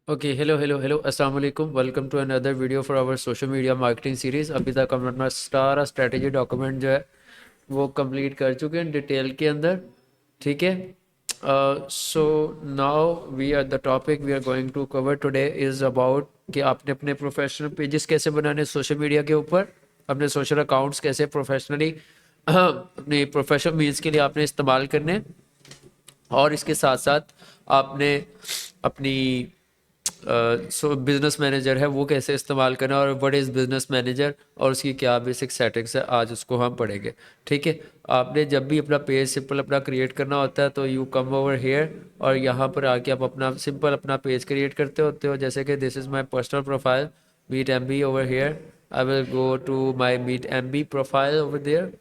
Okay, hello अस्सलाम वालेकुम। Welcome to another video for our social media marketing series. अभी तक हम अपना सारा स्ट्रेटजी डॉक्यूमेंट जो है वो कंप्लीट कर चुके हैं डिटेल के अंदर। ठीक है, so now we are the topic we are going to cover today is about कि आपने अपने प्रोफेशनल पेजेस कैसे बनाने सोशल मीडिया के ऊपर, अपने सोशल अकाउंट्स कैसे प्रोफेशनली अपने प्रोफेशनल मीन्स के लिए आपने इस्तेमाल करने, और इसके साथ साथ आपने अपनी सो बिजनेस मैनेजर है वो कैसे इस्तेमाल करना, और व्हाट इज़ बिजनेस मैनेजर और उसकी क्या बेसिक सेटिंग्स है, आज उसको हम पढ़ेंगे। ठीक है, आपने जब भी अपना पेज सिंपल अपना क्रिएट करना होता है तो यू कम ओवर हेयर, और यहाँ पर आके आप अपना सिंपल अपना पेज क्रिएट करते होते हो। जैसे कि this is my personal profile meet M B over here. I will go to my meet M B profile over there.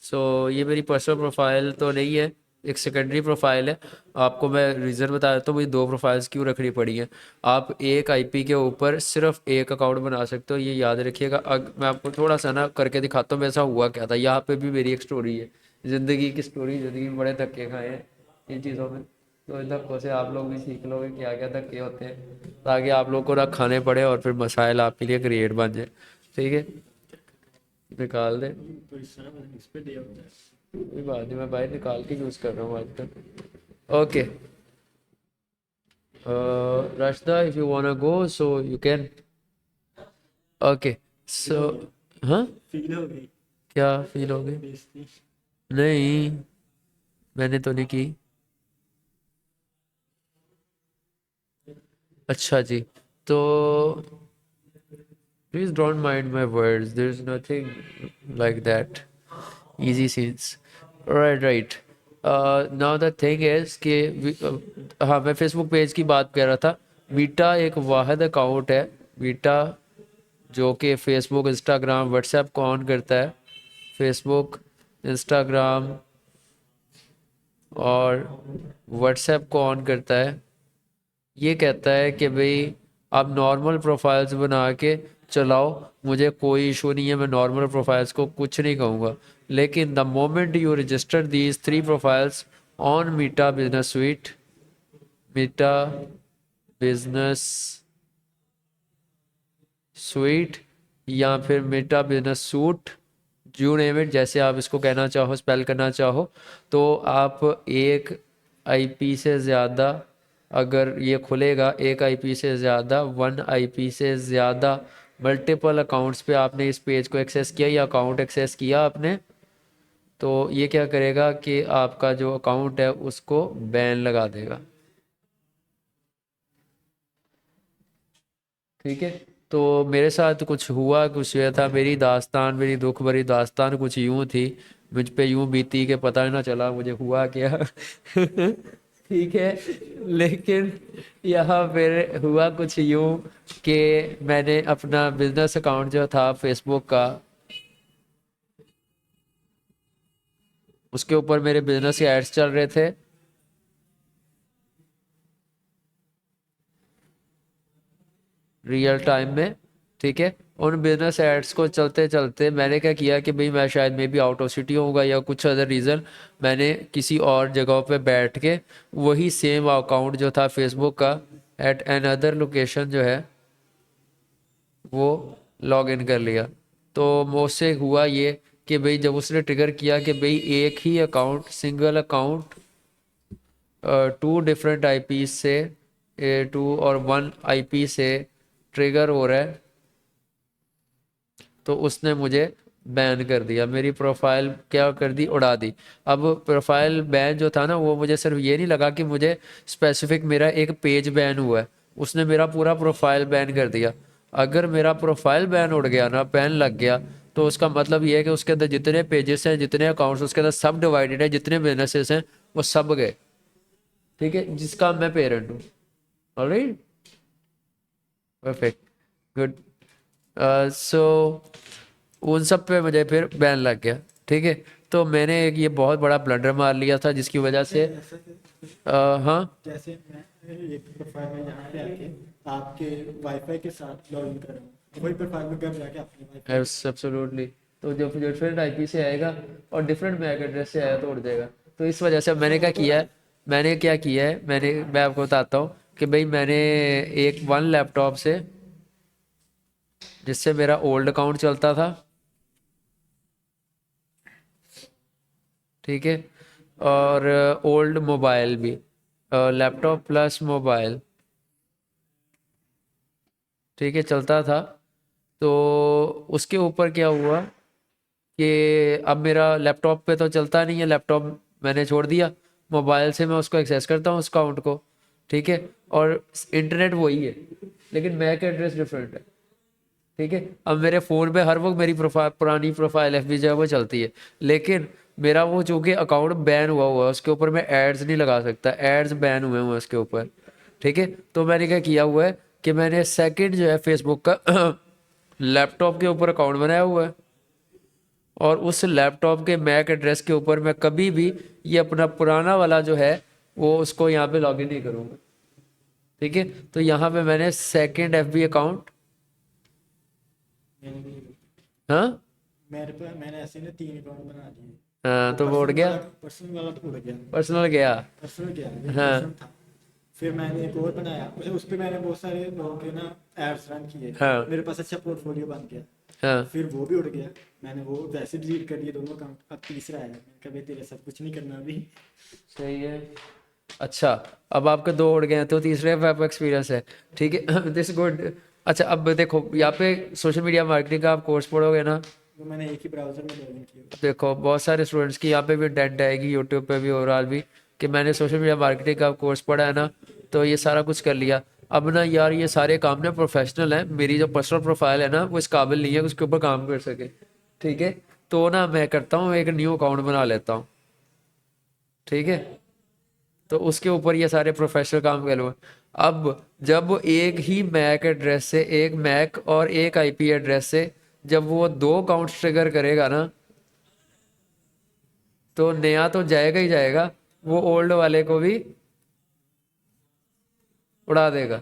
So ये मेरी पर्सनल प्रोफाइल तो नहीं है, एक सेकेंडरी प्रोफाइल है। आपको मैं रीज़न बता देता हूँ मुझे दो प्रोफाइल्स क्यों रखनी पड़ी हैं। आप एक आईपी के ऊपर सिर्फ एक अकाउंट बना सकते हो, ये याद रखिएगा। मैं आपको थोड़ा सा ना करके दिखाता हूँ ऐसा हुआ क्या था। यहाँ पे भी मेरी एक स्टोरी है, ज़िंदगी की स्टोरी। ज़िंदगी में बड़े धक्के खाए हैं इन चीज़ों में, तो इन धक्कों से आप लोग भी सीख लोगे क्या क्या धक्के होते हैं, ताकि आप लोग को ना खाने पड़े और फिर मसाइल आपके लिए क्रिएट बन जाए। ठीक है, निकाल दे, कोई बात नहीं, मैं बाहर निकाल के यूज़ कर रहा हूँ आजकल। Okay, Rashida if you wanna go so you can. Okay, so हाँ, फील हो गई क्या फील हो गई? बेइज्जती। नहीं, मैंने तो नहीं की। अच्छा जी, तो please don't mind my words, there is nothing like that, easy scenes. Right right, now the thing is कि हाँ, मैं फेसबुक पेज की बात कर रहा था। मीटा एक वाहिद अकाउंट है, मीटा, जो कि फेसबुक इंस्टाग्राम व्हाट्सएप को ऑन करता है। फेसबुक, इंस्टाग्राम और व्हाट्सएप को ऑन करता है। ये कहता है कि भाई आप नॉर्मल प्रोफाइल्स बना के चलाओ, मुझे कोई इशू नहीं है, मैं नॉर्मल प्रोफाइल्स को कुछ नहीं कहूँगा। लेकिन the moment you register these three profiles on Meta business suite, Meta business suite, या फिर Meta business suite, you name it, जैसे आप इसको कहना चाहो, स्पेल करना चाहो, तो आप एक आईपी से ज़्यादा, अगर ये खुलेगा एक आईपी से ज़्यादा, वन आईपी से ज़्यादा मल्टीपल अकाउंट्स पे आपने इस पेज को एक्सेस किया या अकाउंट एक्सेस किया आपने, तो ये क्या करेगा कि आपका जो अकाउंट है उसको बैन लगा देगा। ठीक है, तो मेरे साथ कुछ हुआ, कुछ हुआ था, मेरी दास्तान, मेरी दुख भरी दास्तान कुछ यूं थी, मुझ पे यूं बीती कि पता ही ना चला मुझे हुआ क्या। ठीक है, लेकिन यहाँ फिर हुआ कुछ यूं कि मैंने अपना बिजनेस अकाउंट जो था फेसबुक का, उसके ऊपर मेरे बिजनेस के एड्स चल रहे थे रियल टाइम में। ठीक है, उन बिजनेस एड्स को चलते चलते मैंने क्या किया कि भाई मैं शायद may be out of city होऊंगा या कुछ अदर रीज़न, मैंने किसी और जगह पे बैठ के वही सेम अकाउंट जो था फेसबुक का एट एन अदर लोकेशन जो है वो लॉग इन कर लिया। तो मुझसे हुआ ये कि भाई जब उसने ट्रिगर किया कि भाई एक ही account, single account two different IP से, टू और वन आईपी से ट्रिगर हो रहा है, तो उसने मुझे बैन कर दिया, मेरी प्रोफाइल क्या कर दी, उड़ा दी। अब प्रोफाइल बैन जो था ना, वो मुझे सिर्फ ये नहीं लगा कि मुझे स्पेसिफिक मेरा एक पेज बैन हुआ है, उसने मेरा पूरा प्रोफाइल बैन कर दिया। अगर मेरा प्रोफाइल बैन उड़ गया ना, बैन लग गया, तो उसका मतलब ये है कि उसके अंदर जितने पेजेस हैं, जितने अकाउंट्स उसके अंदर सब डिवाइडेड है, जितने बिजनेसेस हैं वो सब गए। ठीक है, जिसका मैं पेरेंट हूँ। Alright, perfect, good. सो उन सब पे मुझे फिर बैन लग गया। ठीक है, तो मैंने एक ये बहुत बड़ा ब्लंडर मार लिया था जिसकी वजह से ऐसा हाँ, जैसे मैं एक प्रोफाइल में यहाँ पे आके आपके वाईफाई के साथ लॉग इन कर रहा हूँ, वही प्रोफाइल में घर जाके अपने वाईफाई के साथ। एब्सोल्युटली, तो जो डिफरेंट आईपी से आएगा और डिफरेंट मैक एड्रेस से आया तो उड़ जाएगा। तो इस वजह से मैंने क्या किया है मैं आपको बताता हूँ कि भाई मैंने एक वन लैपटॉप से जिससे मेरा ओल्ड अकाउंट चलता था, ठीक है, और ओल्ड मोबाइल भी, लैपटॉप प्लस मोबाइल, ठीक है, चलता था। तो उसके ऊपर क्या हुआ कि अब मेरा लैपटॉप पे तो चलता नहीं है, लैपटॉप मैंने छोड़ दिया, मोबाइल से मैं उसको एक्सेस करता हूँ उस अकाउंट को, ठीक है, और इंटरनेट वही है लेकिन मैक एड्रेस डिफरेंट है, ठीक है। अब मेरे फ़ोन पे हर वक्त मेरी पुरानी प्रोफाइल एफ जो है वो चलती है, लेकिन मेरा वो चूँकि अकाउंट बैन हुआ है उसके ऊपर मैं एड्स नहीं लगा सकता, एड्स बैन हुए हैं उसके ऊपर, ठीक है। तो मैंने क्या किया हुआ है कि मैंने सेकंड जो है फेसबुक का लैपटॉप के ऊपर अकाउंट बनाया हुआ है, और उस लैपटॉप के मैक एड्रेस के ऊपर मैं कभी भी ये अपना पुराना वाला जो है वो उसको यहाँ पे लॉगिन नहीं करूँगा, ठीक है। तो यहाँ पे मैंने सेकंड एफ अकाउंट, मैंने भी हाँ मेरे पे मैंने ऐसे ना 3 अकाउंट बना दिए। हाँ, तो वो उड़ गया, पर्सनल वाला तो उड़ गया। पर्सनल गया, पर्सनल क्या है, हाँ पर्सनल था। फिर मैंने एक और बनाया, उस पे मैंने बहुत सारे लोगों के ना एड्स रन किए। हाँ मेरे पास अच्छा पोर्टफोलियो बन गया। हाँ, फिर वो भी उड़ गया। मैंने वो वैसे डिलीट कर दिए दोनों अकाउंट। अब तीसरा आया, मैंने कहा भाई तेरे साथ कुछ नहीं करना अभी। सही है। अच्छा, अब आपके दो उड़ गए हैं तो तीसरे पे आपका एक्सपीरियंस है, ठीक है, दिस गुड। अच्छा अब देखो यहाँ पे सोशल मीडिया मार्केटिंग का आप कोर्स पढ़ोगे ना, वो मैंने एक ही ब्राउजर में लॉगिन किया। देखो बहुत सारे स्टूडेंट्स की यहाँ पे भी इंटेंट आएगी यूट्यूब पे भी ओवरऑल भी कि मैंने सोशल मीडिया मार्केटिंग का कोर्स पढ़ा है ना, तो ये सारा कुछ कर लिया। अब ना यार ये सारे काम ना प्रोफेशनल है, मेरी जो पर्सनल प्रोफाइल है ना वो इस काबिल नहीं है कि उसके ऊपर काम कर सके, ठीक है। तो ना मैं करता हूँ एक न्यू अकाउंट बना लेता हूँ, ठीक है, तो उसके ऊपर ये सारे प्रोफेशनल काम कर लो। अब जब एक ही मैक एड्रेस से, एक मैक और एक आईपी एड्रेस से जब वो दो अकाउंट ट्रिगर करेगा ना, तो नया तो जाएगा ही जाएगा, वो ओल्ड वाले को भी उड़ा देगा,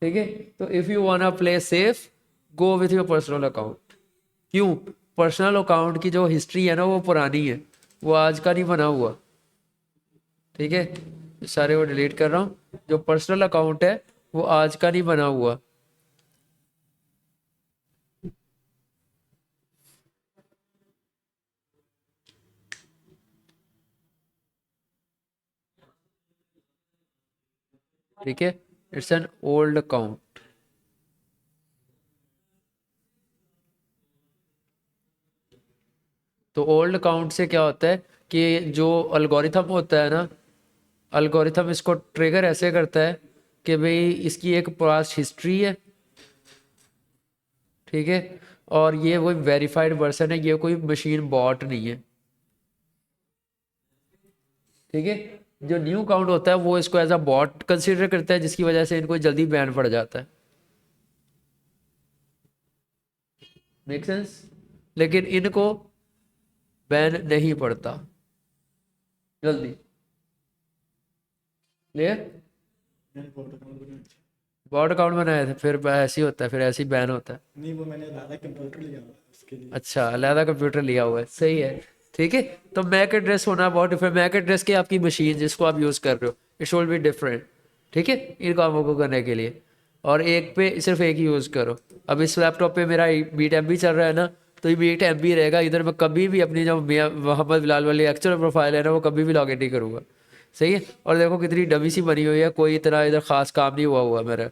ठीक है। तो if you वांना play safe, go with your personal account. क्यों? पर्सनल अकाउंट की जो हिस्ट्री है ना वो पुरानी है, वो आज का नहीं बना हुआ, ठीक है। सारे वो डिलीट कर रहा हूँ, जो पर्सनल अकाउंट है वो आज का नहीं बना हुआ, ठीक है, इट्स एन ओल्ड अकाउंट। तो ओल्ड अकाउंट से क्या होता है कि जो अल्गोरिथम होता है ना, अल्गोरिथम इसको ट्रिगर ऐसे करता है कि भाई इसकी एक पास्ट हिस्ट्री है, ठीक है, और ये कोई वेरीफाइड वर्सन है, ये कोई मशीन बॉट नहीं है, ठीक है। जो न्यू अकाउंट होता है वो इसको एज अ बॉट कंसिडर करता है, जिसकी वजह से इनको जल्दी बैन पड़ जाता है, मेक सेंस। लेकिन इनको बैन नहीं पड़ता जल्दी, क्लियर। मैंने बोट अकाउंट बनाया था। बॉट अकाउंट बनाया था फिर ऐसे ही होता है, फिर ऐसे ही बैन होता है। नहीं, वो मैंने ज़्यादा कंप्यूटर लिया हुआ है उसके लिए। अच्छा, अलहदा कंप्यूटर लिया हुआ है, सही है, ठीक है। तो मैक एड्रेस होना बहुत डिफरेंट, मैक एड्रेस की आपकी मशीन जिसको आप यूज़ कर रहे हो इट शुड बी डिफरेंट, ठीक है, इन कामों को करने के लिए। और एक पे सिर्फ एक ही यूज़ करो। अब इस लैपटॉप पे मेरा बीट एम चल रहा है ना, तो ये बीट एम रहेगा, इधर मैं कभी भी अपनी जो मोहम्मद बिलाल वाली एक्चुअल प्रोफाइल है ना वो कभी भी लॉग इन नहीं करूँगा, सही है। और देखो कितनी डमी सी बनी हुई है, कोई इतना इधर खास काम नहीं हुआ मेरा,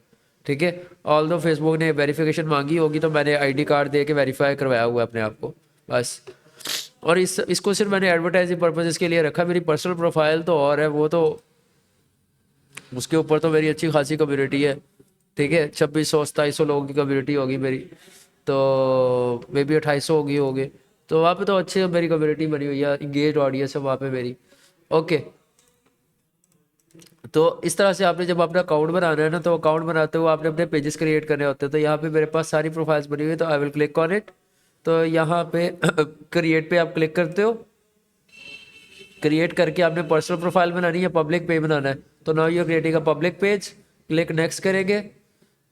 ठीक है। ऑल दो फेसबुक ने वेरिफिकेशन मांगी होगी तो मैंने आईडी कार्ड दे के वेरीफाई करवाया हुआ है अपने आप को, बस। और इसको सिर्फ मैंने एडवर्टाइजिंग पर्पजेस के लिए रखा, मेरी पर्सनल प्रोफाइल तो और है, वो तो उसके ऊपर तो मेरी अच्छी खासी कम्युनिटी है, ठीक है, 2600-2700 लोगों की कम्युनिटी होगी मेरी, तो मे बी 2800 होगी। तो वहाँ पे तो अच्छी मेरी कम्युनिटी बनी हुई है, इंगेज ऑडियंस है वहाँ पे मेरी, ओके। तो इस तरह से आपने जब अपना अकाउंट बनाना है ना, तो अकाउंट बनाते हुए आपने अपने पेजेस क्रिएट करने होते हैं। तो यहाँ पे मेरे पास सारी प्रोफाइल्स बनी हुई है, तो I will click on it. तो यहाँ पे क्रिएट पे आप क्लिक करते हो, क्रिएट करके आपने पर्सनल प्रोफाइल बनानी है, पब्लिक पेज बनाना है, तो now you are creating a public page, click next करेंगे।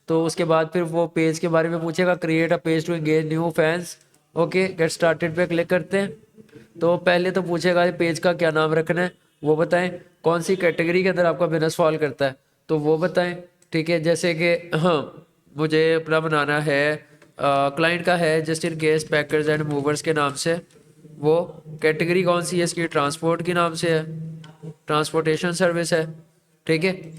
तो उसके बाद फिर वो पेज के बारे में पूछेगा, create a page to engage new fans, okay, get started पे क्लिक करते हैं। तो पहले तो पूछेगा पेज का क्या नाम रखना है, वो बताएं। कौन सी कैटेगरी के अंदर आपका बिजनेस फॉल करता है, तो वो बताएं। ठीक है, जैसे कि हाँ, मुझे अपना बनाना है, क्लाइंट का है just in case packers and movers के नाम से। वो कैटेगरी कौन सी है इसकी, ट्रांसपोर्ट के नाम से है, ट्रांसपोर्टेशन सर्विस है। ठीक है,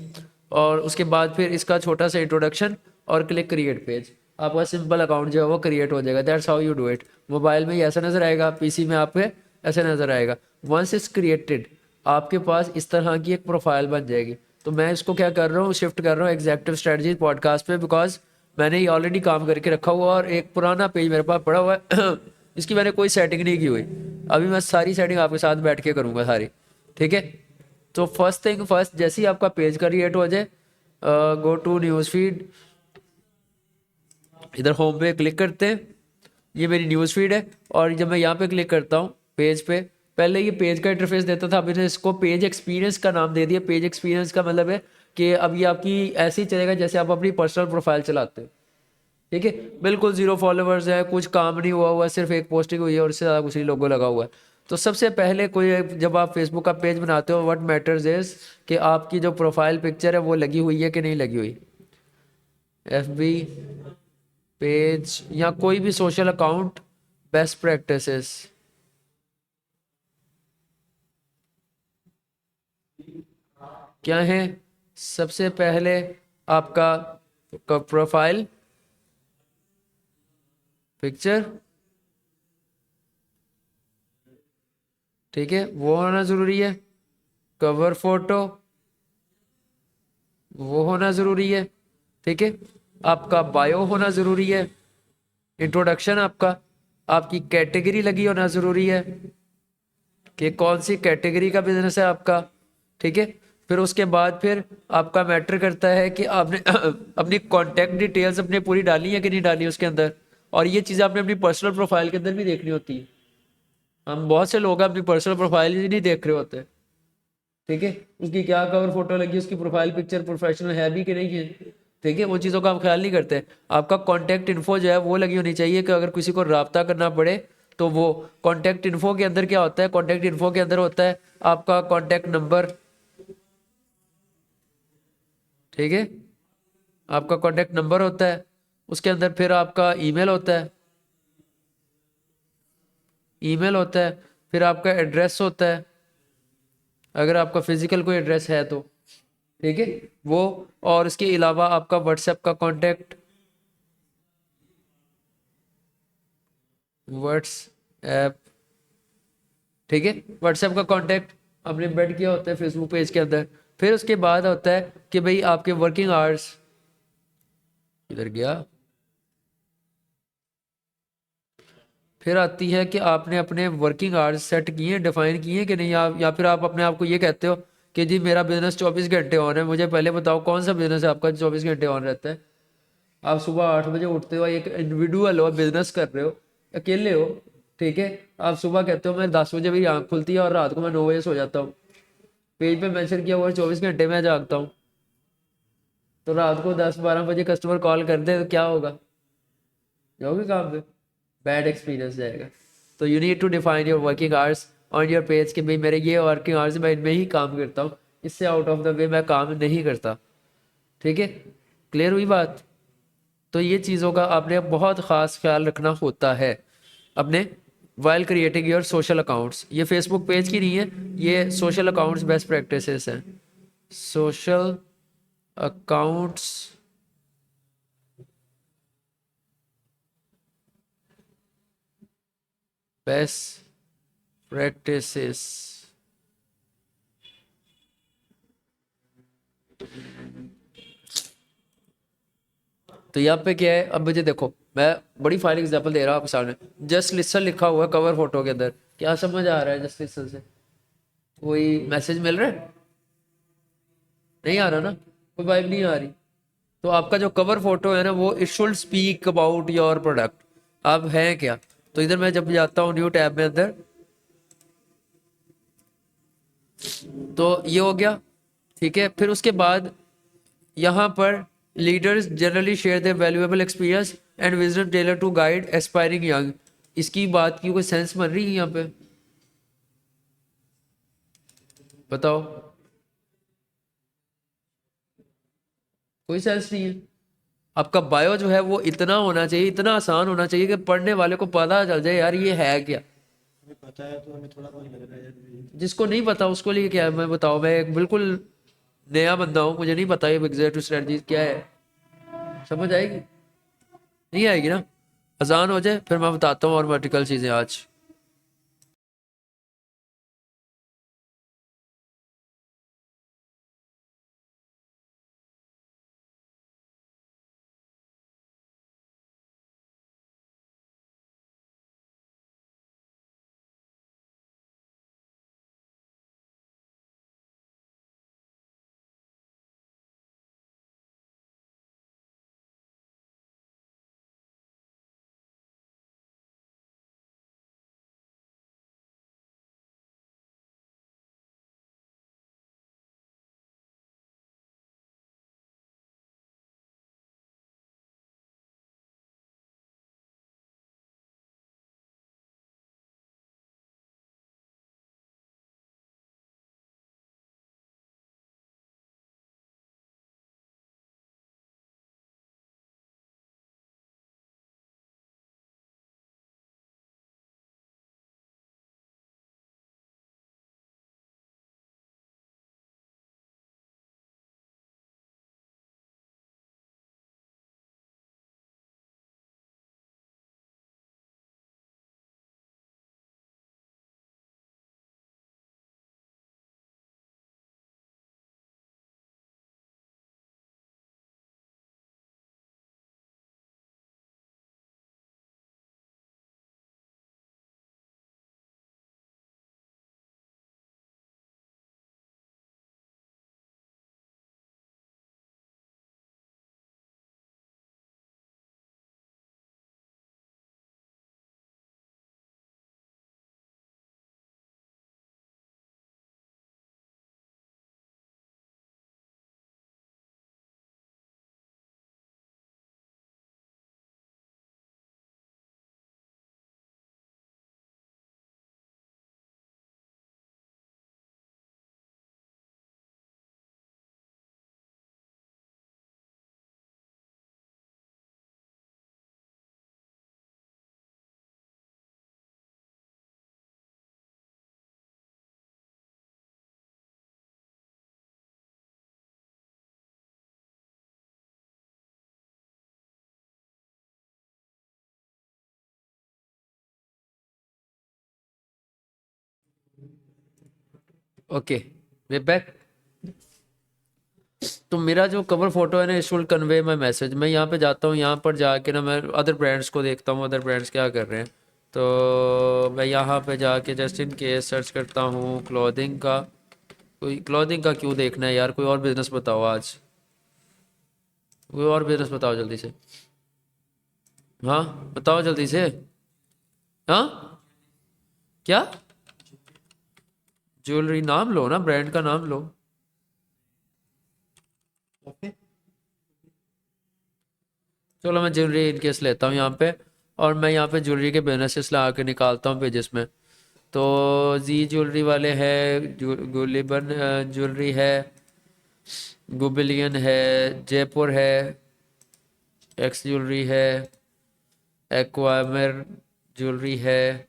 और उसके बाद फिर इसका छोटा सा इंट्रोडक्शन और क्लिक क्रिएट पेज। आपका सिंपल अकाउंट जो है वो क्रिएट हो जाएगा। That's how you do it. Mobile में ये ऐसा नज़र आएगा, पीसी में आपके ऐसे नज़र आएगा। वंस इट्स क्रिएटेड आपके पास इस तरह की एक प्रोफाइल बन जाएगी। तो मैं इसको क्या कर रहा हूँ, शिफ्ट कर रहा हूँ एग्जेक्टिव स्ट्रेटजी पॉडकास्ट पे, बिकॉज मैंने ये ऑलरेडी काम करके रखा हुआ और एक पुराना पेज मेरे पास पड़ा हुआ है इसकी मैंने कोई सेटिंग नहीं की हुई। अभी मैं सारी सेटिंग आपके साथ बैठ के करूँगा सारी। ठीक है, तो फर्स्ट थिंग फर्स्ट, जैसे ही आपका पेज क्रिएट हो जाए, गो टू न्यूज़ फीड, इधर होम पे क्लिक करते हैं। ये मेरी न्यूज़ फीड है, और जब मैं यहाँ पे क्लिक करता हूँ पेज पे, पहले ये पेज का इंटरफेस देता था, अभी मैंने इसको पेज एक्सपीरियंस का नाम दे दिया। पेज एक्सपीरियंस का मतलब है कि अब ये आपकी ऐसे ही चलेगा जैसे आप अपनी पर्सनल प्रोफाइल चलाते हो। ठीक है, बिल्कुल जीरो फॉलोअर्स है, कुछ काम नहीं हुआ हुआ, सिर्फ एक पोस्टिंग हुई है और इससे ज़्यादा कुछ नहीं लोगो लगा हुआ है। तो सबसे पहले कोई जब आप फेसबुक का पेज बनाते हो, व्हाट मैटर्स इज कि आपकी जो प्रोफाइल पिक्चर है वो लगी हुई है कि नहीं लगी हुई। एफबी पेज या कोई भी सोशल अकाउंट बेस्ट प्रैक्टिसेस, क्या है सबसे पहले आपका प्रोफाइल पिक्चर। ठीक है, वो होना ज़रूरी है। कवर फोटो वो होना ज़रूरी है। ठीक है, आपका बायो होना ज़रूरी है, इंट्रोडक्शन आपका, आपकी कैटेगरी लगी होना ज़रूरी है कि कौन सी कैटेगरी का बिजनेस है आपका। ठीक है, फिर उसके बाद फिर आपका मैटर करता है कि आपने अपनी कॉन्टैक्ट डिटेल्स अपने पूरी डाली है कि नहीं डाली उसके अंदर। और ये चीज़ें आपने अपनी पर्सनल प्रोफाइल के अंदर भी देखनी होती है। हम बहुत से लोग अपनी पर्सनल प्रोफाइल ही नहीं देख रहे होते। ठीक है, उसकी क्या कवर फोटो लगी, उसकी प्रोफाइल पिक्चर प्रोफेशनल है भी कि नहीं है। ठीक है, वो चीज़ों का हम ख्याल नहीं करते। आपका कॉन्टैक्ट इन्फो जो है वो लगी होनी चाहिए कि अगर किसी को रब्ता करना पड़े तो वो कॉन्टैक्ट इन्फो के अंदर क्या होता है, कॉन्टैक्ट इन्फो के अंदर होता है आपका कॉन्टैक्ट नंबर। ठीक है, आपका कॉन्टैक्ट नंबर होता है, उसके अंदर फिर आपका ईमेल होता है, ईमेल होता है, फिर आपका एड्रेस होता है अगर आपका फिजिकल कोई एड्रेस है तो। ठीक है, वो, और इसके अलावा आपका व्हाट्सएप का कांटेक्ट, व्हाट्सएप। ठीक है, व्हाट्सएप का कांटेक्ट आपने एम्बेड किया होता है फेसबुक पेज के अंदर। फिर उसके बाद होता है कि भाई आपके वर्किंग आवर्स, इधर गया, फिर आती है कि आपने अपने वर्किंग आवर्स सेट किए हैं, डिफाइन किए हैं कि नहीं। आप या फिर आप अपने आप को ये कहते हो कि जी मेरा बिजनेस 24 घंटे ऑन है। मुझे पहले बताओ कौन सा बिजनेस है आपका 24 घंटे ऑन रहता है। आप सुबह 8 बजे उठते हो, एक इंडिविजुअल हो, बिजनेस कर रहे हो, अकेले हो। ठीक है, आप सुबह कहते हो मैं 10 बजे मेरी आँख खुलती है और रात को मैं 9 बजे सो जाता हूँ। पेज पे मेंशन किया हुआ 24 घंटे में जागता हूँ। तो रात को 10-12 बजे कस्टमर कॉल कर दे तो क्या होगा, जाओगे काम पे, बैड एक्सपीरियंस जाएगा। तो you need to define your working hours on your page कि भाई मेरे ये वर्किंग आवर्स मैं इनमें ही काम करता हूँ, इससे आउट ऑफ द वे मैं काम नहीं करता। ठीक है, क्लियर हुई बात। तो ये चीज़ों का आपने बहुत ख़ास ख्याल रखना होता है अपने while creating your social accounts. ये फेसबुक पेज की नहीं है, ये सोशल अकाउंट्स बेस्ट प्रैक्टिसेस हैं। Social accounts best practices. तो यहाँ पे क्या है, अब मुझे देखो, मैं बड़ी फाइन एग्जांपल दे रहा हूँ आपके सामने। जस्ट लिसन लिखा हुआ है कवर फोटो के अंदर, क्या समझ आ रहा है जस्ट लिसन से? कोई मैसेज मिल रहा है? नहीं आ रहा ना, कोई वाइब नहीं आ रही। तो आपका जो कवर फोटो है ना, वो it should speak about your product. आप हैं क्या? तो इधर मैं जब जाता हूँ न्यू टैब में अंदर, तो ये हो गया। ठीक है, फिर उसके बाद यहाँ पर leaders generally share their valuable experience and wisdom tailor to guide aspiring young. इसकी बात की कोई सेंस बन रही है यहाँ पे? बताओ, कोई सेंस नहीं है। आपका बायो जो है वो इतना होना चाहिए, इतना आसान होना चाहिए कि पढ़ने वाले को पता चल जाए यार ये है क्या। हमें पता है तो हमें थोड़ा बहुत लग रहा है यार ये। जिसको नहीं पता उसको लिए क्या है, मैं बताओ, मैं एक बिल्कुल नया बंदा हूँ, मुझे नहीं पता ये एग्जैक्ट स्ट्रेटजी क्या है। समझ आएगी? नहीं आएगी ना? आसान हो जाए फिर मैं बताता हूँ और वर्टिकल चीजें आज। Okay, way back. तो मेरा जो कवर फोटो है ना, it will convey my message. मैं यहाँ पे जाता हूँ, यहाँ पर जाके ना मैं अदर ब्रांड्स को देखता हूँ, अदर ब्रांड्स क्या कर रहे हैं। तो मैं यहाँ पे जाके जस्ट इन केस सर्च करता हूँ क्लोथिंग का। कोई क्लोथिंग का क्यों देखना है यार, कोई और बिजनेस बताओ आज, कोई और बिजनेस बताओ जल्दी से। हाँ बताओ जल्दी से। हाँ, क्या? ज्वेलरी नाम लो ना, ब्रांड का नाम लो। ओके। चलो मैं ज्वेलरी इनकेस लेता हूँ यहाँ पे, और मैं यहाँ पे ज्वेलरी के बिजनेसेस ला के निकालता हूँ पेजेस में। तो जी ज्वेलरी वाले हैं, गुलिबन ज्वेलरी है, गुबिलियन है, जयपुर है, एक्स ज्वेलरी है, एक्वामर ज्वेलरी है,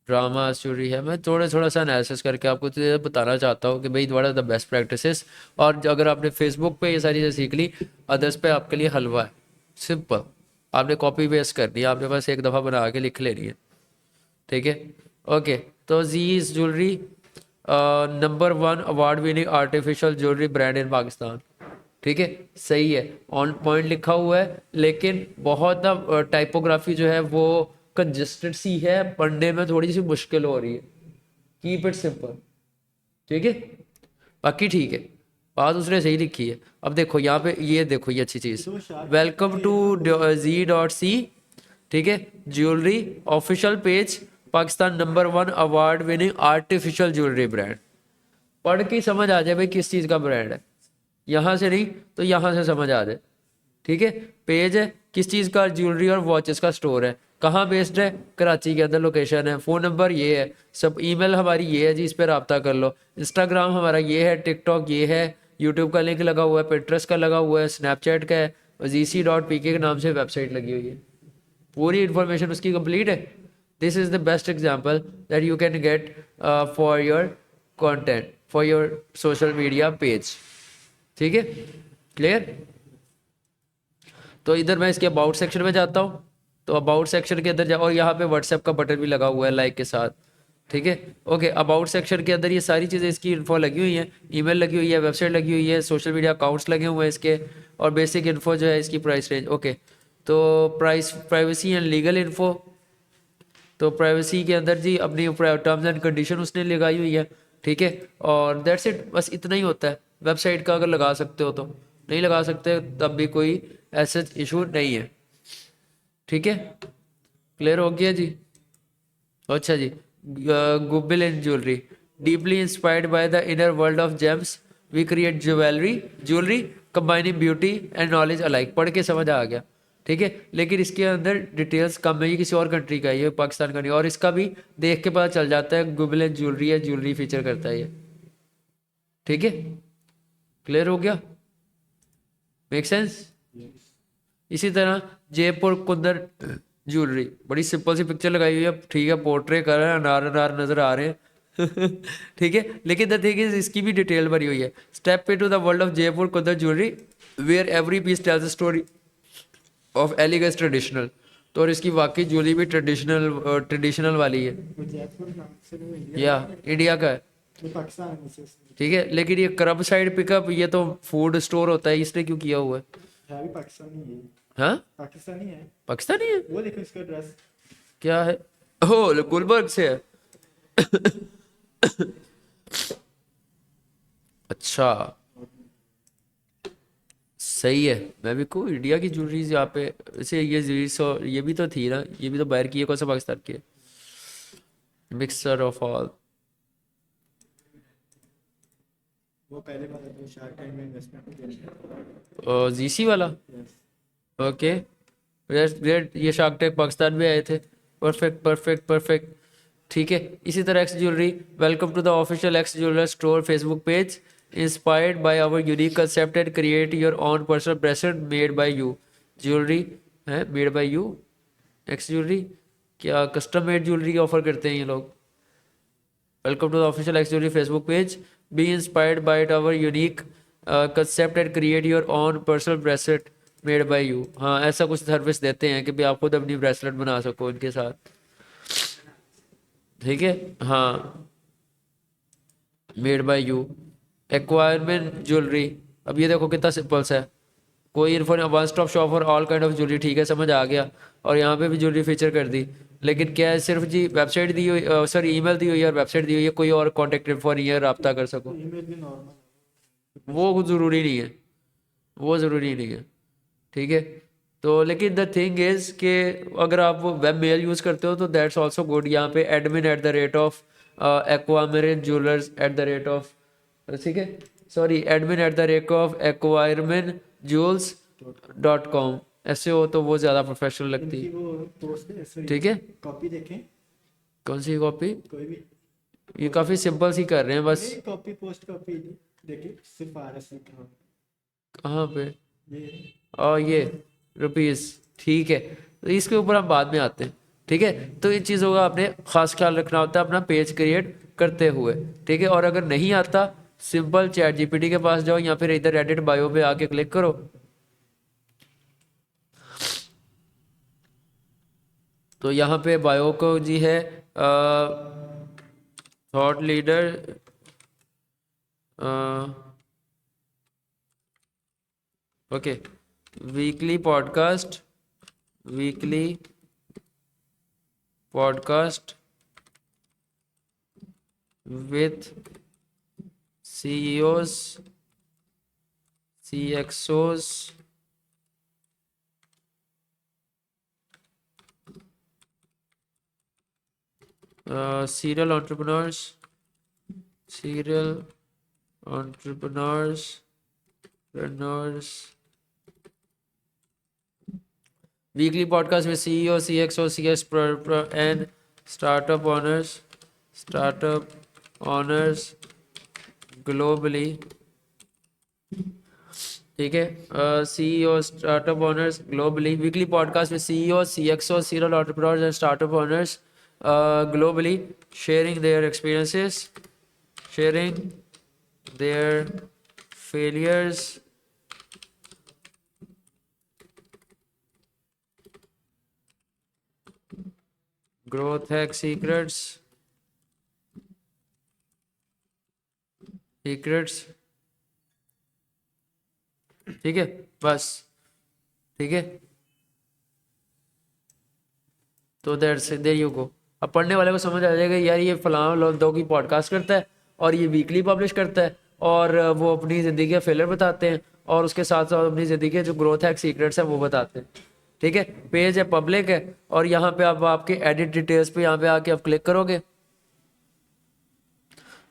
ड्रामा ज्वेलरी है। मैं थोड़ा सा एनालिसिस करके आपको तो ये बताना चाहता हूँ कि भाई what are the best practices. और अगर आपने फेसबुक पे ये सारी चीज़ें सीख ली, अदर्स पे आपके लिए हलवा है। सिंपल, आपने कॉपी पेस्ट करनी है, आपने बस एक दफ़ा बना के लिख लेनी है। ठीक है, ओके। तो जीज jewellery number 1 award winning artificial jewellery brand in Pakistan. ठीक है, सही है, ऑन पॉइंट लिखा हुआ है, लेकिन बहुत ना टाइपोग्राफी जो है वो कंजेस्टेड सी है, पढ़ने में थोड़ी सी मुश्किल हो रही है। Keep it simple. ठीक है, बाकी ठीक है, बात उसने सही लिखी है। अब देखो यहाँ पे, ये देखो ये अच्छी चीज़, तो शार्प वेलकम टू Z.C। ठीक है, jewellery official page, Pakistan number 1 award winning artificial jewellery brand. पढ़ के ही समझ आ जाए भाई किस चीज़ का ब्रांड है, यहाँ से नहीं तो यहाँ से समझ आ जाए। ठीक है, पेज है किस चीज़ का, ज्वेलरी और वॉचेस का स्टोर है। कहाँ बेस्ड है, कराची के अंदर लोकेशन है, फ़ोन नंबर ये है, सब ईमेल हमारी ये है जी, इस पर रब्ता कर लो, इंस्टाग्राम हमारा ये है, टिकटॉक ये है, यूट्यूब का लिंक लगा हुआ है, पिंटरेस्ट का लगा हुआ है, स्नैपचैट का है, gc.pk के नाम से वेबसाइट लगी हुई है, पूरी इन्फॉर्मेशन उसकी कंप्लीट है। This is the best example that you can get for your content, for your social media page. ठीक है, क्लियर। तो इधर मैं इसके अबाउट सेक्शन में जाता हूँ, तो अबाउट सेक्शन के अंदर जा, और यहाँ पे व्हाट्सएप का बटन भी लगा हुआ है लाइक के साथ। ठीक है, ओके। अबाउट सेक्शन के अंदर ये सारी चीज़ें इसकी इन्फो लगी हुई हैं, ईमेल लगी हुई है, वेबसाइट लगी हुई है, सोशल मीडिया अकाउंट्स लगे हुए हैं इसके, और बेसिक इन्फो जो है इसकी प्राइस रेंज। ओके, तो प्राइवेसी एंड लीगल इन्फो, तो प्राइवेसी के अंदर जी अपनी टर्म्स एंड कंडीशन उसने लगाई हुई है। ठीक है, और दैट्स इट, बस इतना ही होता है। वेबसाइट का अगर लगा सकते हो तो, नहीं लगा सकते तब भी कोई ऐसा इशू नहीं है। ठीक है, क्लियर हो गया जी। अच्छा जी, गुबिल इन jewellery, deeply inspired by the inner world of gems we create jewellery combining beauty and knowledge alike. पढ़ के समझ आ गया। ठीक है, लेकिन इसके अंदर डिटेल्स कम है, ये किसी और कंट्री का है, ये पाकिस्तान का नहीं, और इसका भी देख के पता चल जाता है गुबिल एंड ज्वेलरी है, ज्वेलरी फीचर करता है ये। ठीक है, क्लियर हो गया, मेक सेंस। इसी तरह जयपुर कुंदन ज्वेलरी, बड़ी सिंपल सी पिक्चर लगाई हुई है, ठीक है, पोर्ट्रे कर रहे हैं, अनार अनार नजर आ रहे हैं ठीक है, लेकिन द थिंग इज इसकी भी डिटेल भरी हुई है। Step into the world of Jaipur kundan jewellery where every piece tells the story of elegance traditional. तो और इसकी वाकई ज्वेलरी भी ट्रेडिशनल वाली है, वो जयपुर नाम से वो इंडिया या इंडिया का है। वो पाकिस्तान में से ठीक है, लेकिन ये करब साइड पिकअप, ये तो फूड स्टोर होता है, इसने क्यों किया हुआ है। भी पाकिस्तानी है। हाँ, पाकिस्तानी है। पाकिस्तानी है, वो देखो इसका ड्रेस। क्या है, ओ गुलबर्ग से है अच्छा, सही है। मैं भी को इंडिया की ज्वेलरीज यहाँ पे, वैसे ये ये भी तो थी ना, ये भी तो बाहर की है, कौन सा पाकिस्तान की है, मिक्सचर ऑफ ऑल। वो पहले वाला जो शार्क टैंक में इन्वेस्टमेंट किया। जीसी वाला, यस। Okay, great. ये शार्क टैंक पाकिस्तान में आए थे, परफेक्ट परफेक्ट परफेक्ट। ठीक है, इसी तरह X jewellery, welcome to the official X jeweller store Facebook page, inspired by our unique concept and create your own personal bracelet made by you. Jewellery है made by you, X jewellery, क्या custom made jewellery offer करते हैं ये लोग। Welcome to the official X jewellery Facebook page, be inspired by our unique concept and create your own personal bracelet made by you. हाँ, ऐसा कुछ service देते हैं कि भाई आप खुद अपनी ब्रेसलेट बना सको इनके साथ। ठीक है, हाँ, made by you. Acquirement jewellery, अब ये देखो कितना सिंपल सा है, कोई इनफॉर one stop shop for all kind of jewellery. ठीक है, समझ आ गया, और यहाँ पे भी ज्वेलरी फीचर कर दी, लेकिन क्या है, सिर्फ जी वेबसाइट दी हुई, सॉरी ईमेल दी हुई है और वेबसाइट दी हुई है, कोई और कॉन्टेक्ट इन्फो नहीं है रब्ता कर सको, ईमेल भी नॉर्मल। वो ज़रूरी नहीं है, वो ज़रूरी नहीं है। ठीक है, तो लेकिन द थिंग इज कि अगर आप वेब मेल यूज़ करते हो तो दैट्स ऑल्सो गुड। यहाँ पे admin at the rate of aquamarine jewellers at the rate of, ठीक है, sorry, admin at the rate of acquirement jewels .com, ऐसे हो तो वो ज़्यादा प्रोफेशनल लगती इनकी है। वो पोस्ट है सॉरी, ठीक है, कॉपी देखें कौन सी कॉपी, कोई भी। ये काफ़ी सिंपल सी कर रहे हैं बस। नहीं, कॉपी पोस्ट कॉपी देखिए, सिर्फ RS लिखा हुआ कहाँ पे, है। ये और ये रुपीज़, ठीक है, तो इसके ऊपर हम बाद में आते हैं। ठीक है, तो इन चीज़ों का आपने खास ख्याल रखना होता है अपना पेज क्रिएट करते हुए। ठीक है, और अगर नहीं आता, सिंपल चैट जीपीटी के पास जाओ या फिर इधर एडिट बायो पे आके क्लिक करो। तो यहाँ पे बायो को जी है thought leader, okay, weekly podcast, weekly podcast with CEOs, CXOs, serial entrepreneurs, serial entrepreneurs, weekly podcast with CEO, CXO, CS and startup honours globally. ठीक है, CEO startup honours globally, weekly podcast with CEO, CXO, serial entrepreneurs and startup honours globally, sharing their experiences, sharing their failures, growth hack secrets। ठीक है, बस। ठीक है, तो there you go. अब पढ़ने वाले को समझ आ जाएगा यार ये फलां लोगों की पॉडकास्ट करता है और ये वीकली पब्लिश करता है और वो अपनी ज़िंदगी के फेलियर बताते हैं और उसके साथ साथ अपनी ज़िंदगी के जो ग्रोथ हैक सीक्रेट्स हैं वो बताते हैं। ठीक है, पेज है, पब्लिक है, और यहाँ पे आप आपके एडिट डिटेल्स पे यहाँ पे आके आप क्लिक करोगे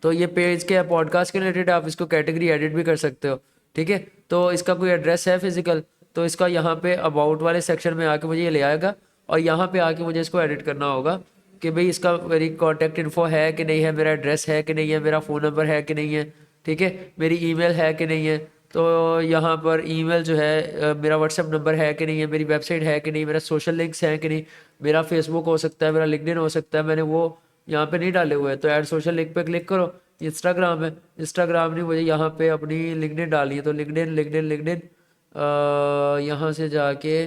तो ये पेज के पॉडकास्ट के रिलेटेड आप इसको कैटेगरी एडिट भी कर सकते हो। ठीक है, तो इसका कोई एड्रेस है फिजिकल तो इसका यहाँ पे अबाउट वाले सेक्शन में आके मुझे ये ले आएगा और यहाँ पे आके मुझे इसको एडिट करना होगा कि भाई इसका मेरी कॉन्टैक्ट इन्फो है कि नहीं है, मेरा एड्रेस है कि नहीं है, मेरा फ़ोन नंबर है कि नहीं है, ठीक है, मेरी ईमेल है कि नहीं है। तो यहाँ पर ईमेल जो है मेरा व्हाट्सएप नंबर है कि नहीं है, मेरी वेबसाइट है कि नहीं, मेरा सोशल लिंक्स हैं कि नहीं, मेरा फेसबुक हो सकता है, मेरा लिंक्डइन हो सकता है, मैंने वो यहाँ पे नहीं डाले हुए हैं। तो ऐड सोशल लिंक पे क्लिक करो। इंस्टाग्राम है, इंस्टाग्राम ने मुझे यहाँ पे अपनी लिंक्डइन डाली है तो लिंक्डइन यहाँ से जाके